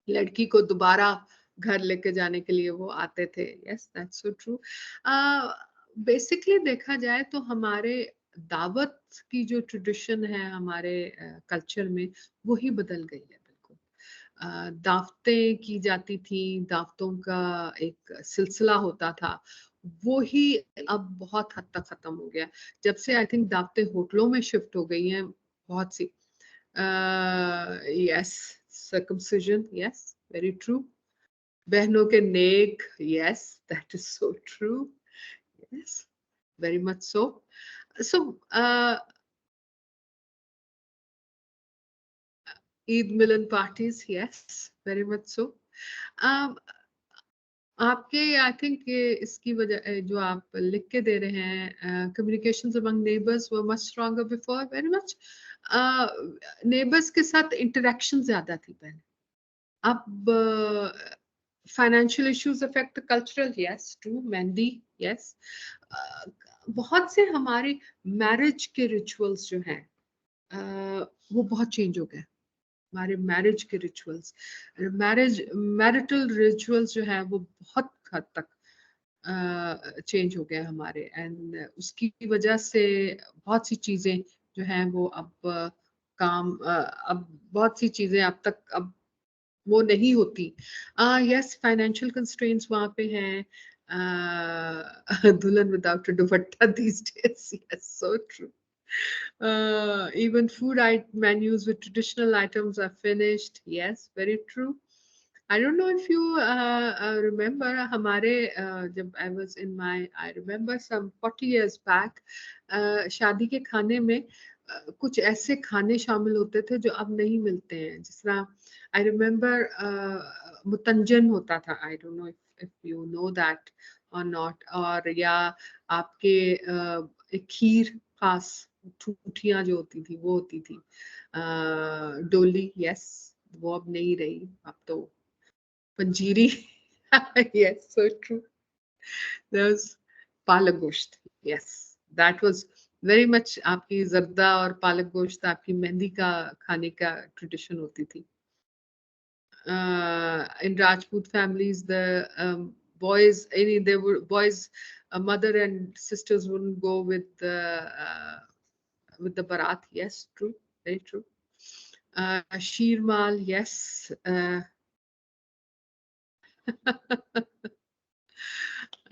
लड़की को दोबारा घर लेके जाने के लिए वो आते थे. Yes, that's so true. Basically देखा जाए तो हमारे दावत की जो ट्रेडिशन है हमारे कल्चर में, वो ही बदल गई है बिल्कुल. दावतें की जाती थी, दावतों का एक सिलसिला होता था, वो ही अब बहुत हद तक खत्म हो गया. जब से आई थिंक दावतें होटलों में शिफ्ट हो गई हैं बहुत सी. yes, circumcision, yes, very true. बहनों के नेक, yes, that is so true. Yes, very much so. So Eid Milan parties, yes, very much so. आपके आई थिंक ये इसकी वजह जो आप लिख के दे रहे हैं, communications among neighbours were much stronger before, very much. Neighbours के साथ इंटरेक्शन ज्यादा थी पहले. अब financial issues affect cultural, yes true. Mehndi, yes. बहुत से हमारे मैरिज के रिचुअल्स जो हैं वो बहुत चेंज हो गए. हमारे मैरिज के रिचुअल्स, मैरिटल रिचुअल्स जो है वो बहुत हद तक चेंज हो गया हमारे. एंड उसकी वजह से बहुत सी चीजें जो हैं वो अब अब बहुत सी चीजें अब वो नहीं होती. यस, फाइनेंशियल कंस्ट्रेंट्स वहां पे हैं. दुल्हन without a dupatta these days, yes, so true. Even food menus with traditional items are finished. Yes, very true. I don't know if you remember हमारे जब I remember some 40 years back, शादी के खाने में कुछ ऐसे खाने शामिल होते थे जो अब नहीं मिलते हैं. जिस तरह I remember मुतंजन होता था. I don't know if you know that or not. और या आपके एक खीर खास ठूठियां जो होती थी वो होती थी. डोली, यस, वो अब नहीं रही. अब तो पंजीरी. yes, so true. There was पालक गोश्त, yes, that was very much आपकी जर्दा और पालक गोश्त आपकी मेहंदी का खाने का ट्रेडिशन होती थी. In Rajput families, the there were boys, mother and sisters wouldn't go with the barat. Yes, true, very true. Sheermal, yes.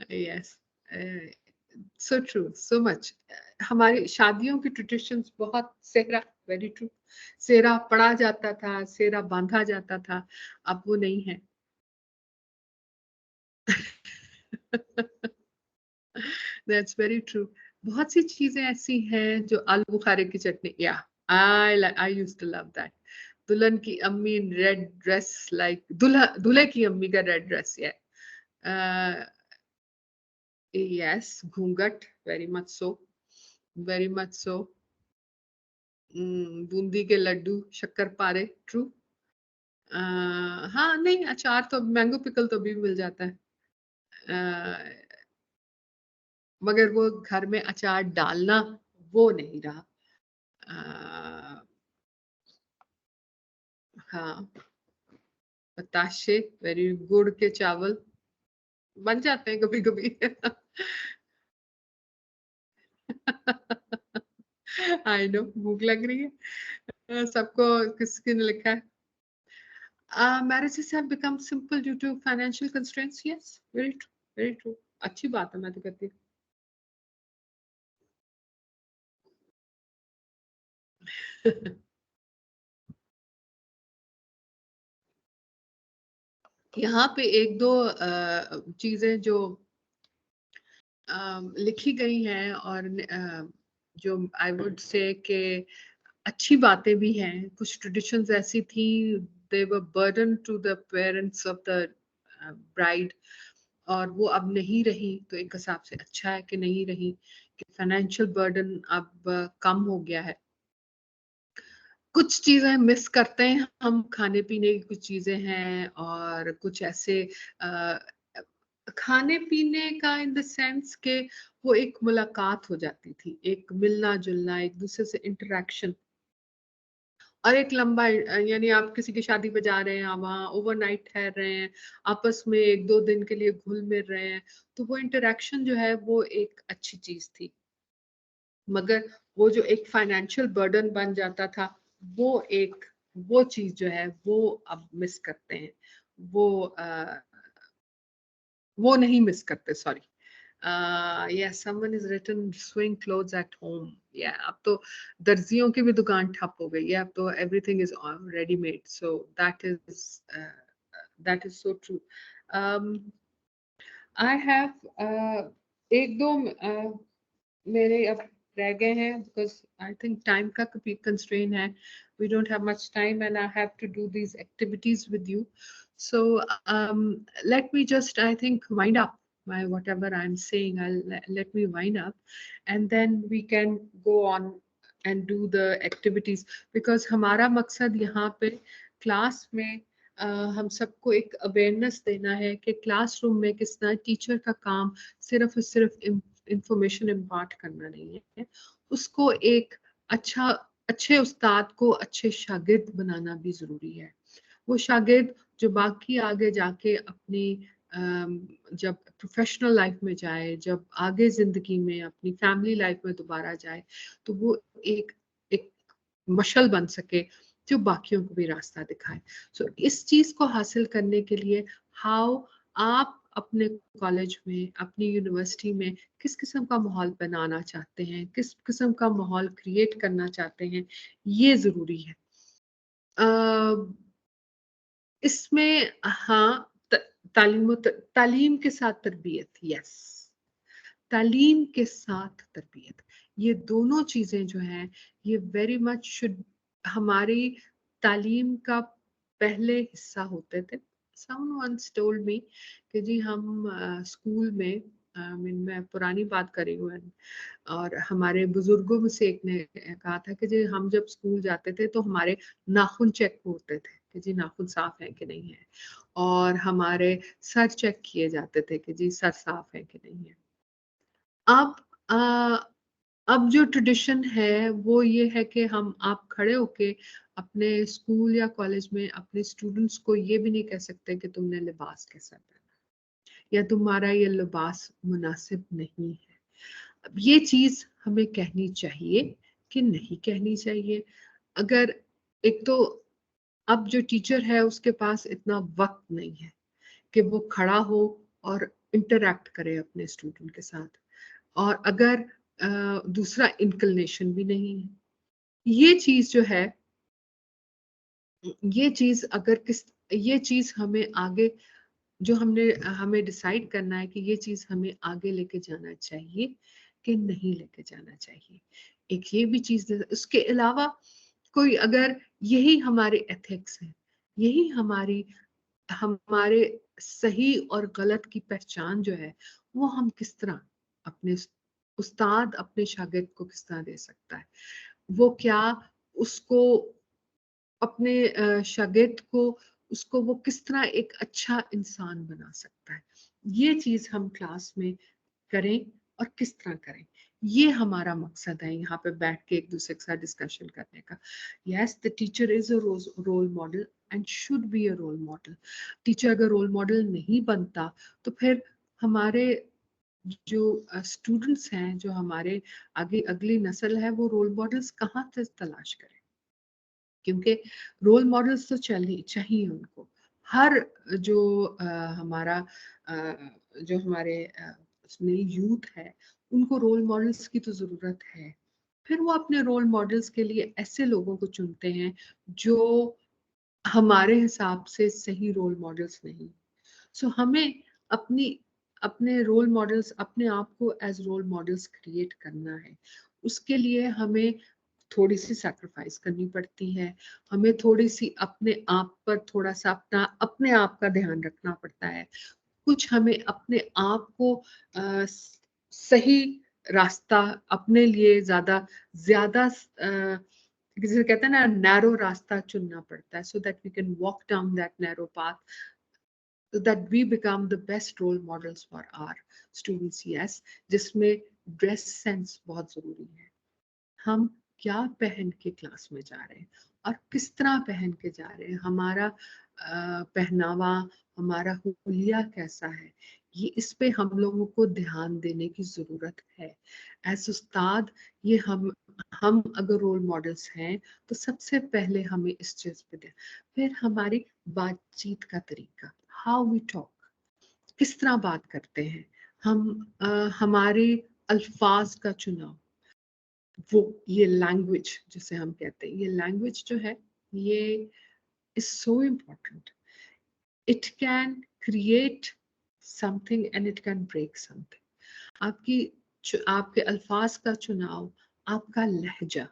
Yes. uh, so true, so much. हमारी शादियों की ट्रेडिशंस बहुत, सेहरा, वेरी ट्रू। सेहरा पढ़ा जाता था, सेहरा बांधा जाता था, अब वो नहीं है। That's very true. बहुत सी चीजें ऐसी हैं जो आलू बुखारे की चटनी, या I used to love that. दुल्हन की अम्मी इन रेड ड्रेस, लाइक दूल्हे की अम्मी का रेड ड्रेस, या यस, घूंघट, very much so, very much so. Bundi के लड्डू, शक्कर पारे, ट्रू। हाँ, नहीं, अचार तो, मैंगो पिकल तो भी मिल जाता है। मगर वो घर में अचार डालना, वो नहीं रहा। हाँ, बताशे, वेरी गुड़ के चावल बन जाते हैं कभी कभी। आई नो, भूख लग रही है। सबको, किसकी ने लिखा है? Marriages have become simple due to financial constraints. Yes, very true, very true. अच्छी बात है, मैं तो कहती हूँ। यहाँ पे एक दो चीजें जो लिखी गई हैं, और जो आई वुड से कि अच्छी बातें भी हैं। कुछ ट्रेडिशंस ऐसी थी, they were burden to the parents of the bride, और वो अब नहीं रही, तो एक हिसाब से अच्छा है कि नहीं रही, कि फाइनेंशियल बर्डन अब कम हो गया है। कुछ चीजें मिस करते हैं हम, खाने पीने की कुछ चीजें हैं, और कुछ ऐसे अ, खाने पीने का इन द सेंस के वो एक मुलाकात हो जाती थी, एक मिलना जुलना, एक दूसरे से इंटरेक्शन। और एक लंबा, यानी आप किसी की शादी पे जा रहे हैं, आप वहाँ ओवरनाइट ठहर रहे हैं, आपस में एक दो दिन के लिए घुल मिल रहे हैं, तो वो इंटरेक्शन जो है वो एक अच्छी चीज थी। मगर वो जो एक फाइनेंशियल बर्डन बन जाता था, वो एक, वो चीज जो है वो अब मिस करते हैं। वो वो नहीं मिस करते, sorry. yes, someone is written sewing clothes at home. Yeah, अब तो दर्जियों की भी दुकान ठप हो गई है, अब तो everything is ready made, so that is so true. um, I have एक दो मेरे अब रह गए हैं, बिकॉज आई थिंक टाइम का भी कंस्ट्रेन है। We don't have much time and I have to do these activities with you, so let me just, I think, wind up my whatever I'm saying. Let me wind up, and then we can go on and do the activities, because हमारा मकसद यहाँ पे class में हम सबको एक awareness देना है कि क्लासरूम में किस तरह टीचर का काम सिर्फ और सिर्फ इंफॉर्मेशन इम्पार्ट करना नहीं है, उसको एक अच्छा, अच्छे उस्ताद को अच्छे शागिर्द बनाना भी जरूरी है। वो शागिर्द जो बाकी आगे जाके अपनी जब प्रोफेशनल लाइफ में जाए, जब आगे जिंदगी में अपनी फैमिली लाइफ में दोबारा जाए, तो वो एक एक मशल बन सके जो बाकियों को भी रास्ता दिखाए। सो इस चीज को हासिल करने के लिए, हाउ आप अपने कॉलेज में, अपनी यूनिवर्सिटी में किस किस्म का माहौल बनाना चाहते हैं, किस किस्म का माहौल क्रिएट करना चाहते हैं, ये जरूरी है। इसमें हाँ, तालीम के साथ तरबियत, यस, तालीम के साथ तरबियत, ये दोनों चीजें जो हैं, ये वेरी मच शुड हमारी तालीम का पहले हिस्सा होते थे। Someone once told me कि जी हम स्कूल में, मैं पुरानी बात कर रही हूँ, और हमारे बुजुर्गों में से एक ने कहा था कि जी हम जब स्कूल जाते थे तो हमारे नाखून चेक होते थे कि जी नाखून साफ है कि नहीं है, और हमारे सर चेक किए जाते थे कि जी सर साफ है कि नहीं है। अब अब जो ट्रेडिशन है वो ये है कि हम, आप खड़े होके अपने स्कूल या कॉलेज में अपने स्टूडेंट्स को ये भी नहीं कह सकते कि तुमने लिबास कैसा पहना, या तुम्हारा ये लिबास मुनासिब नहीं है। अब ये चीज हमें कहनी चाहिए कि नहीं कहनी चाहिए? अगर एक तो अब जो टीचर है उसके पास इतना वक्त नहीं है कि वो खड़ा हो और इंटरैक्ट करे अपने स्टूडेंट के साथ, और अगर दूसरा इंक्लिनेशन भी नहीं है। ये चीज जो है, ये चीज अगर किस ये चीज हमें आगे, जो हमें डिसाइड करना है कि ये चीज हमें आगे लेके जाना चाहिए कि नहीं लेके जाना चाहिए। एक ये भी चीज, उसके अलावा कोई अगर यही हमारे एथिक्स है, यही हमारे सही और गलत की पहचान जो है, वो हम किस तरह अपने उस्ताद अपने शागिर्द को किस तरह दे सकता है, वो क्या उसको अपने शागिर्द को, उसको वो किस तरह एक अच्छा इंसान बना सकता है, ये चीज हम क्लास में करें और किस तरह करें। ये हमारा मकसद है यहाँ पे बैठ के एक दूसरे के साथ डिस्कशन करने का। Yes, the teacher is a role model and should be a role model. Teacher अगर रोल मॉडल नहीं बनता तो फिर हमारे जो स्टूडेंट्स हैं, जो हमारे आगे अगली नस्ल है, वो रोल मॉडल्स कहाँ से तलाश करें? क्योंकि रोल मॉडल्स तो चाहिए उनको। हर जो हमारा जो हमारे नई यूथ है, उनको रोल मॉडल्स की तो जरूरत है। फिर वो अपने रोल मॉडल्स के लिए ऐसे लोगों को चुनते हैं जो हमारे हिसाब से सही रोल मॉडल्स नहीं। सो हमें अपनी अपने रोल मॉडल्स, अपने आप को एज रोल मॉडल्स क्रिएट करना है। उसके लिए हमें थोड़ी सी सैक्रिफाइस करनी पड़ती है, हमें थोड़ी सी अपने आप पर थोड़ा सा अपने आप का ध्यान रखना पड़ता है। कुछ हमें अपने आप को सही रास्ता अपने लिए ज्यादा ज्यादा जिसे कहते हैं ना, नैरो रास्ता चुनना पड़ता है, so that we can walk down that narrow path, that we become the best role models for our students. Yes, जिसमें ड्रेस सेंस बहुत जरूरी है। हम क्या पहन के क्लास में जा रहे हैं और किस तरह पहन के जा रहे हैं, हमारा पहनावा, हमारा हुलिया कैसा है, ये इस पे हम लोगों को ध्यान देने की जरूरत है। एज उस्ताद, ये हम अगर रोल मॉडल्स हैं तो सबसे पहले हमें इस चीज पे ध्यान। फिर हमारी बातचीत का तरीका, हाउ वी टॉक, किस तरह बात करते हैं हम, हमारे अल्फाज का चुनाव, वो ये लैंग्वेज जिसे हम कहते हैं, ये लैंग्वेज जो है, ये is so important. It can create something and it can break something. आपके अल्फाज का चुनाव, आपका लहजा,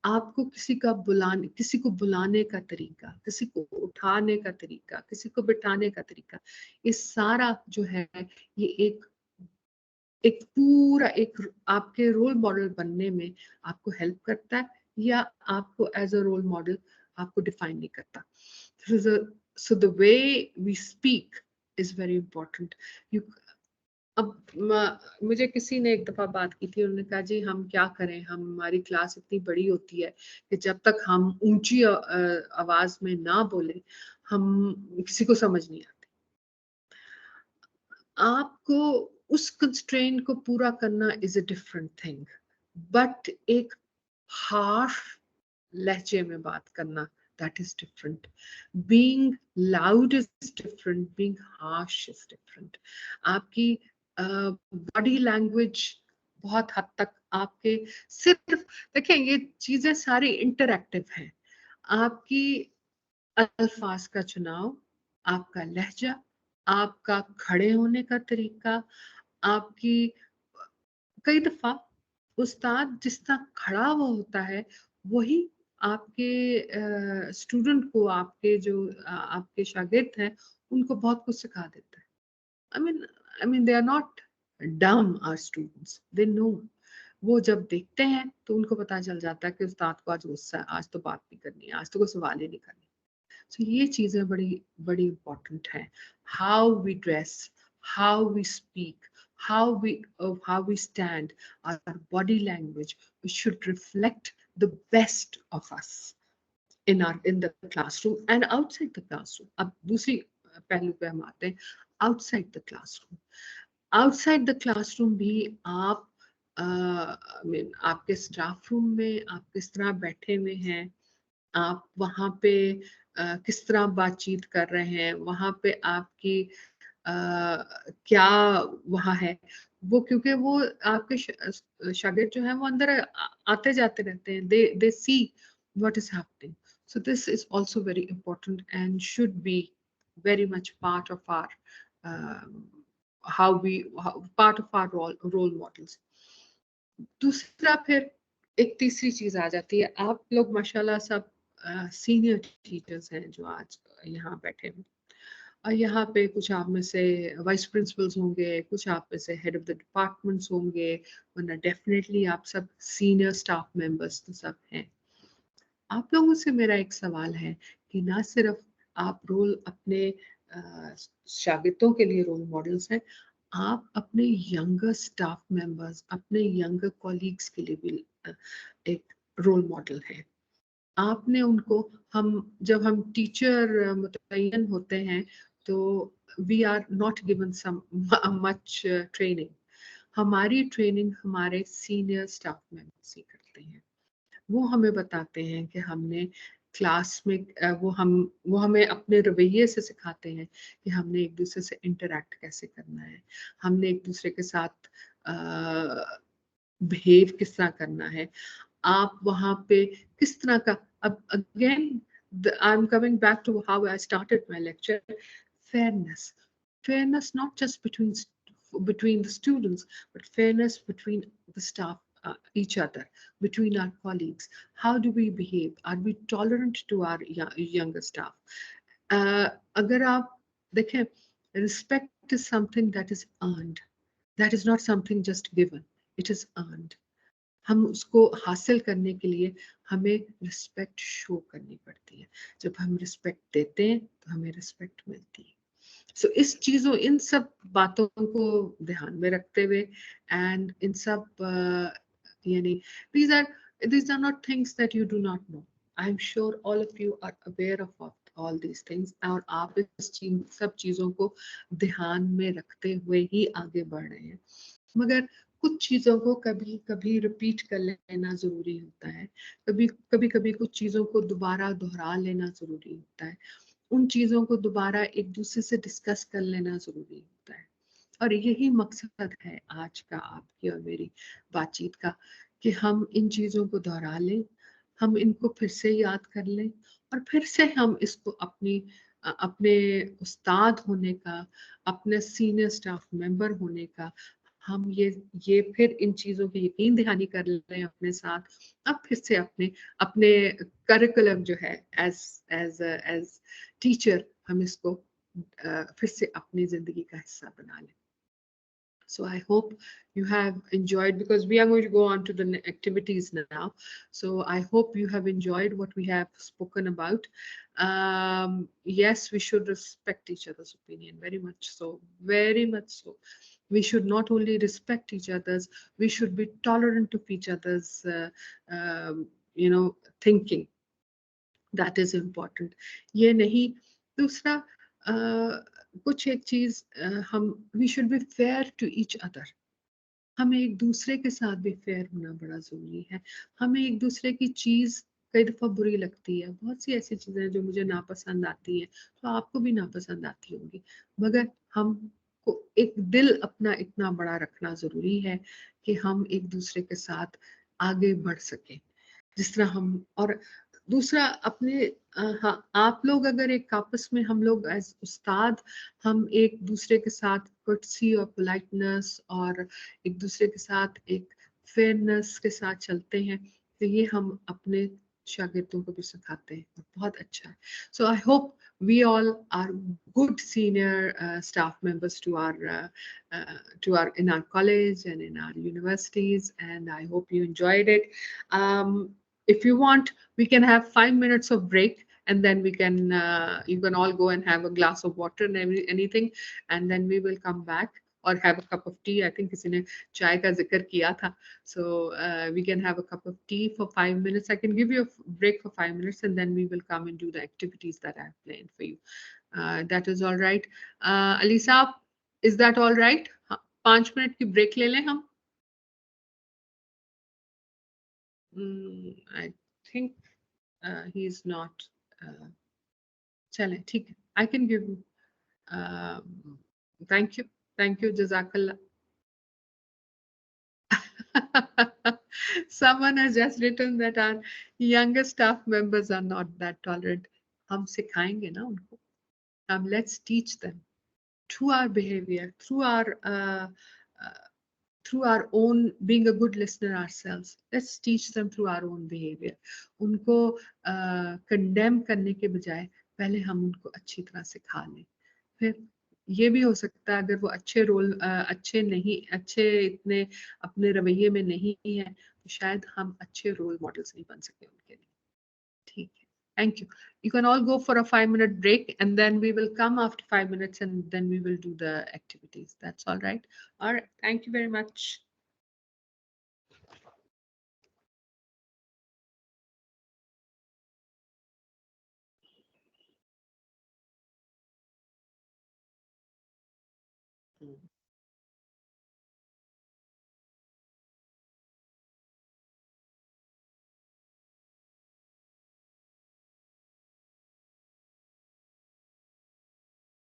आपको किसी को बुलाने का तरीका, किसी को उठाने का तरीका, किसी को बिठाने का तरीका, ये सारा जो है, ये एक पूरा एक आपके रोल मॉडल बनने में आपको हेल्प करता है, या आपको एज अ रोल मॉडल आपको डिफाइन नहीं करता। So the way we speak is very important. You अब मुझे किसी ने एक दफा बात की थी, उन्होंने कहा जी हम क्या करें, हमारी क्लास इतनी बड़ी होती है कि जब तक हम ऊंची आवाज में ना बोले, हम किसी को समझ नहीं आती। आपको उस कंस्ट्रेंट को पूरा करना is a different thing, but एक हार्श लहजे में बात करना, that is different. Being loud is different, being harsh is different. आपकी बॉडी लैंग्वेज बहुत हद तक आपके, सिर्फ देखिए ये चीजें सारी इंटरैक्टिव हैं। आपकी अल्फाज का चुनाव, आपका लहजा, आपका खड़े होने का तरीका, आपकी, कई दफा उस्ताद जिस तरह खड़ा हुआ होता है, वही आपके स्टूडेंट को, आपके शागिर्द हैं, उनको बहुत कुछ सिखा देता है। I mean they are not dumb, are students, they know. वो जब देखते हैं तो उनको पता चल जाता है कि उस्ताद को आज गुस्सा है, आज तो बात नहीं करनी है, आज तो कोई सवाल ही नहीं करनी। सो ये चीजें बड़ी बड़ी इंपॉर्टेंट है। How we dress, how we speak, how we stand, our body language should reflect the best of us in the classroom and outside the classroom. अब दूसरी पहलू पे हम आते हैं, outside the classroom. Outside the classroom भी आप आपके स्टाफ रूम में आप किस तरह बैठे हुए हैं, आप वहाँ पे किस तरह बातचीत कर रहे हैं, वहाँ पे आपकी क्या वहाँ है वो, क्योंकि वो आपके शागिर्द जो है वो अंदर आते जाते रहते हैं, they see what is happening. So this is also very important and should be very much part of our part of our role models. दूसरा फिर एक तीसरी चीज आ जाती है, आप लोग माशाल्लाह सब सीनियर टीचर्स हैं जो आज यहाँ बैठे हैं, और यहाँ पे कुछ आप में से वाइस प्रिंसिपल्स होंगे, कुछ आप में से हेड ऑफ द डिपार्टमेंट्स होंगे, वरना डेफिनेटली आप सब सीनियर स्टाफ मेंबर्स तो सब हैं. आप लोगों से मेरा एक सवाल है कि ना सिर्फ आप रोल अपने शागिर्दों के लिए रोल मॉडल्स हैं, आप अपने यंगर स्टाफ मेंबर्स, अपने यंगर कॉलीग्स के लिए भी एक रोल मॉडल है. आपने उनको, हम जब हम टीचर मुतय्यन होते हैं तो we are not given some much training. हमारी ट्रेनिंग हमारे सीनियर स्टाफ मेंबर्स ही करते हैं. वो हमें बताते हैं कि हमने क्लास में वो हमें अपने रवैये से सिखाते हैं कि हमने एक दूसरे से इंटरेक्ट कैसे करना है, हमने एक दूसरे के साथ बिहेव किस तरह करना है, आप वहाँ पे किस तरह का. अब again I am coming back to how I started my lecture. Fairness not just between the students, but fairness between the staff, each other, between our colleagues. How do we behave? Are we tolerant to our younger staff? अगर आप देखें, respect is something that is earned. That is not something just given. It is earned. हम उसको हासिल करने के लिए हमें रिस्पेक्ट शो करनी पड़ती है. जब हम रिस्पेक्ट देते हैं तो हमें रिस्पेक्ट मिलती है. सो इस चीजों, इन सब बातों को ध्यान में रखते हुए, एंड इन सब यानी these are not things that you do not know. I am sure all of you are aware of all these things, और आप इस सब चीजों को ध्यान में रखते हुए ही आगे बढ़ रहे हैं. मगर कुछ चीजों को कभी कभी रिपीट कर लेना जरूरी होता है, कभी कभी कभी कुछ चीजों को दोबारा दोहरा लेना जरूरी होता है, उन चीजों को दोबारा एक दूसरे से डिस्कस कर लेना जरूरी होता है. और यही मकसद है आज का आपकी और मेरी बातचीत का, कि हम इन चीजों को दोहरा लें, हम इनको फिर से याद कर लें, और फिर से हम इसको अपने उस्ताद होने का, अपने सीनियर स्टाफ मेंबर होने का, हम ये फिर इन चीजों की यकीन दहानी कर लें अपने साथ. अब फिर से अपने अपने करिकुलम जो है एज एज एज टीचर, हम इसको फिर से अपनी जिंदगी का हिस्सा बना लें. So I hope you have enjoyed, because we are going to go on to the activities now. So I hope you have enjoyed what we have spoken about. Yes, we should respect each other's opinion, very much so, very much so. We should not only respect each other's, we should be tolerant of each other's thinking. That is important. ये नहीं. दूसरा कुछ एक चीज, हम we should be fair to each other. हमें एक दूसरे के साथ भी फेयर होना बड़ा जरूरी है. हमें एक दूसरे की चीज कई दफा बुरी लगती है, बहुत सी ऐसी चीजें हैं जो मुझे नापसंद आती हैं, तो आपको भी नापसंद आती होंगी, मगर हमको एक दिल अपना इतना बड़ा रखना जरूरी है कि हम एक दूसरे के साथ आगे बढ़ सकें. जिस तरह हम, और दूसरा अपने हाँ, आप लोग अगर एक आपस में, हम लोग एज उस्ताद, हम एक दूसरे के साथ कर्टसी और पोलाइटनेस और एक दूसरे के साथ एक फेयरनेस के साथ चलते हैं, तो ये हम अपने शागिर्दों को भी सिखाते हैं, और बहुत अच्छा है. So I hope we all are good senior staff members to our in our college and in our universities, and I hope you enjoyed it. If you want, we can have 5 minutes of break, and then we can you can all go and have a glass of water and anything, and then we will come back or have a cup of tea. I think किसी ने चाय का जिक्र किया था. So we can have a cup of tea for 5 minutes. I can give you a break for 5 minutes, and then we will come and do the activities that I've planned for you. That is all right. Alisa, is that all right? 5 minute की break ले लें हम? I think he is not. चलें ठीक है. I can give you. Thank you, Jazakallah. Someone has just written that our younger staff members are not that tolerant. हम सिखाएंगे ना उनको. Let's teach them through our behavior, through our own being a good listener ourselves. Let's teach them through our own behavior. उनको condemn करने के बजाय पहले हम उनको अच्छी तरह सिखा लें. फिर ये भी हो सकता है अगर वो अच्छे इतने अपने रवैये में नहीं है तो शायद हम अच्छे रोल मॉडल्स नहीं बन सके उनके लिए. ठीक है. Thank you. You can all go for a 5-minute break and then we will come after 5 minutes and then we will do the activities. That's all right. All right. Thank you very much.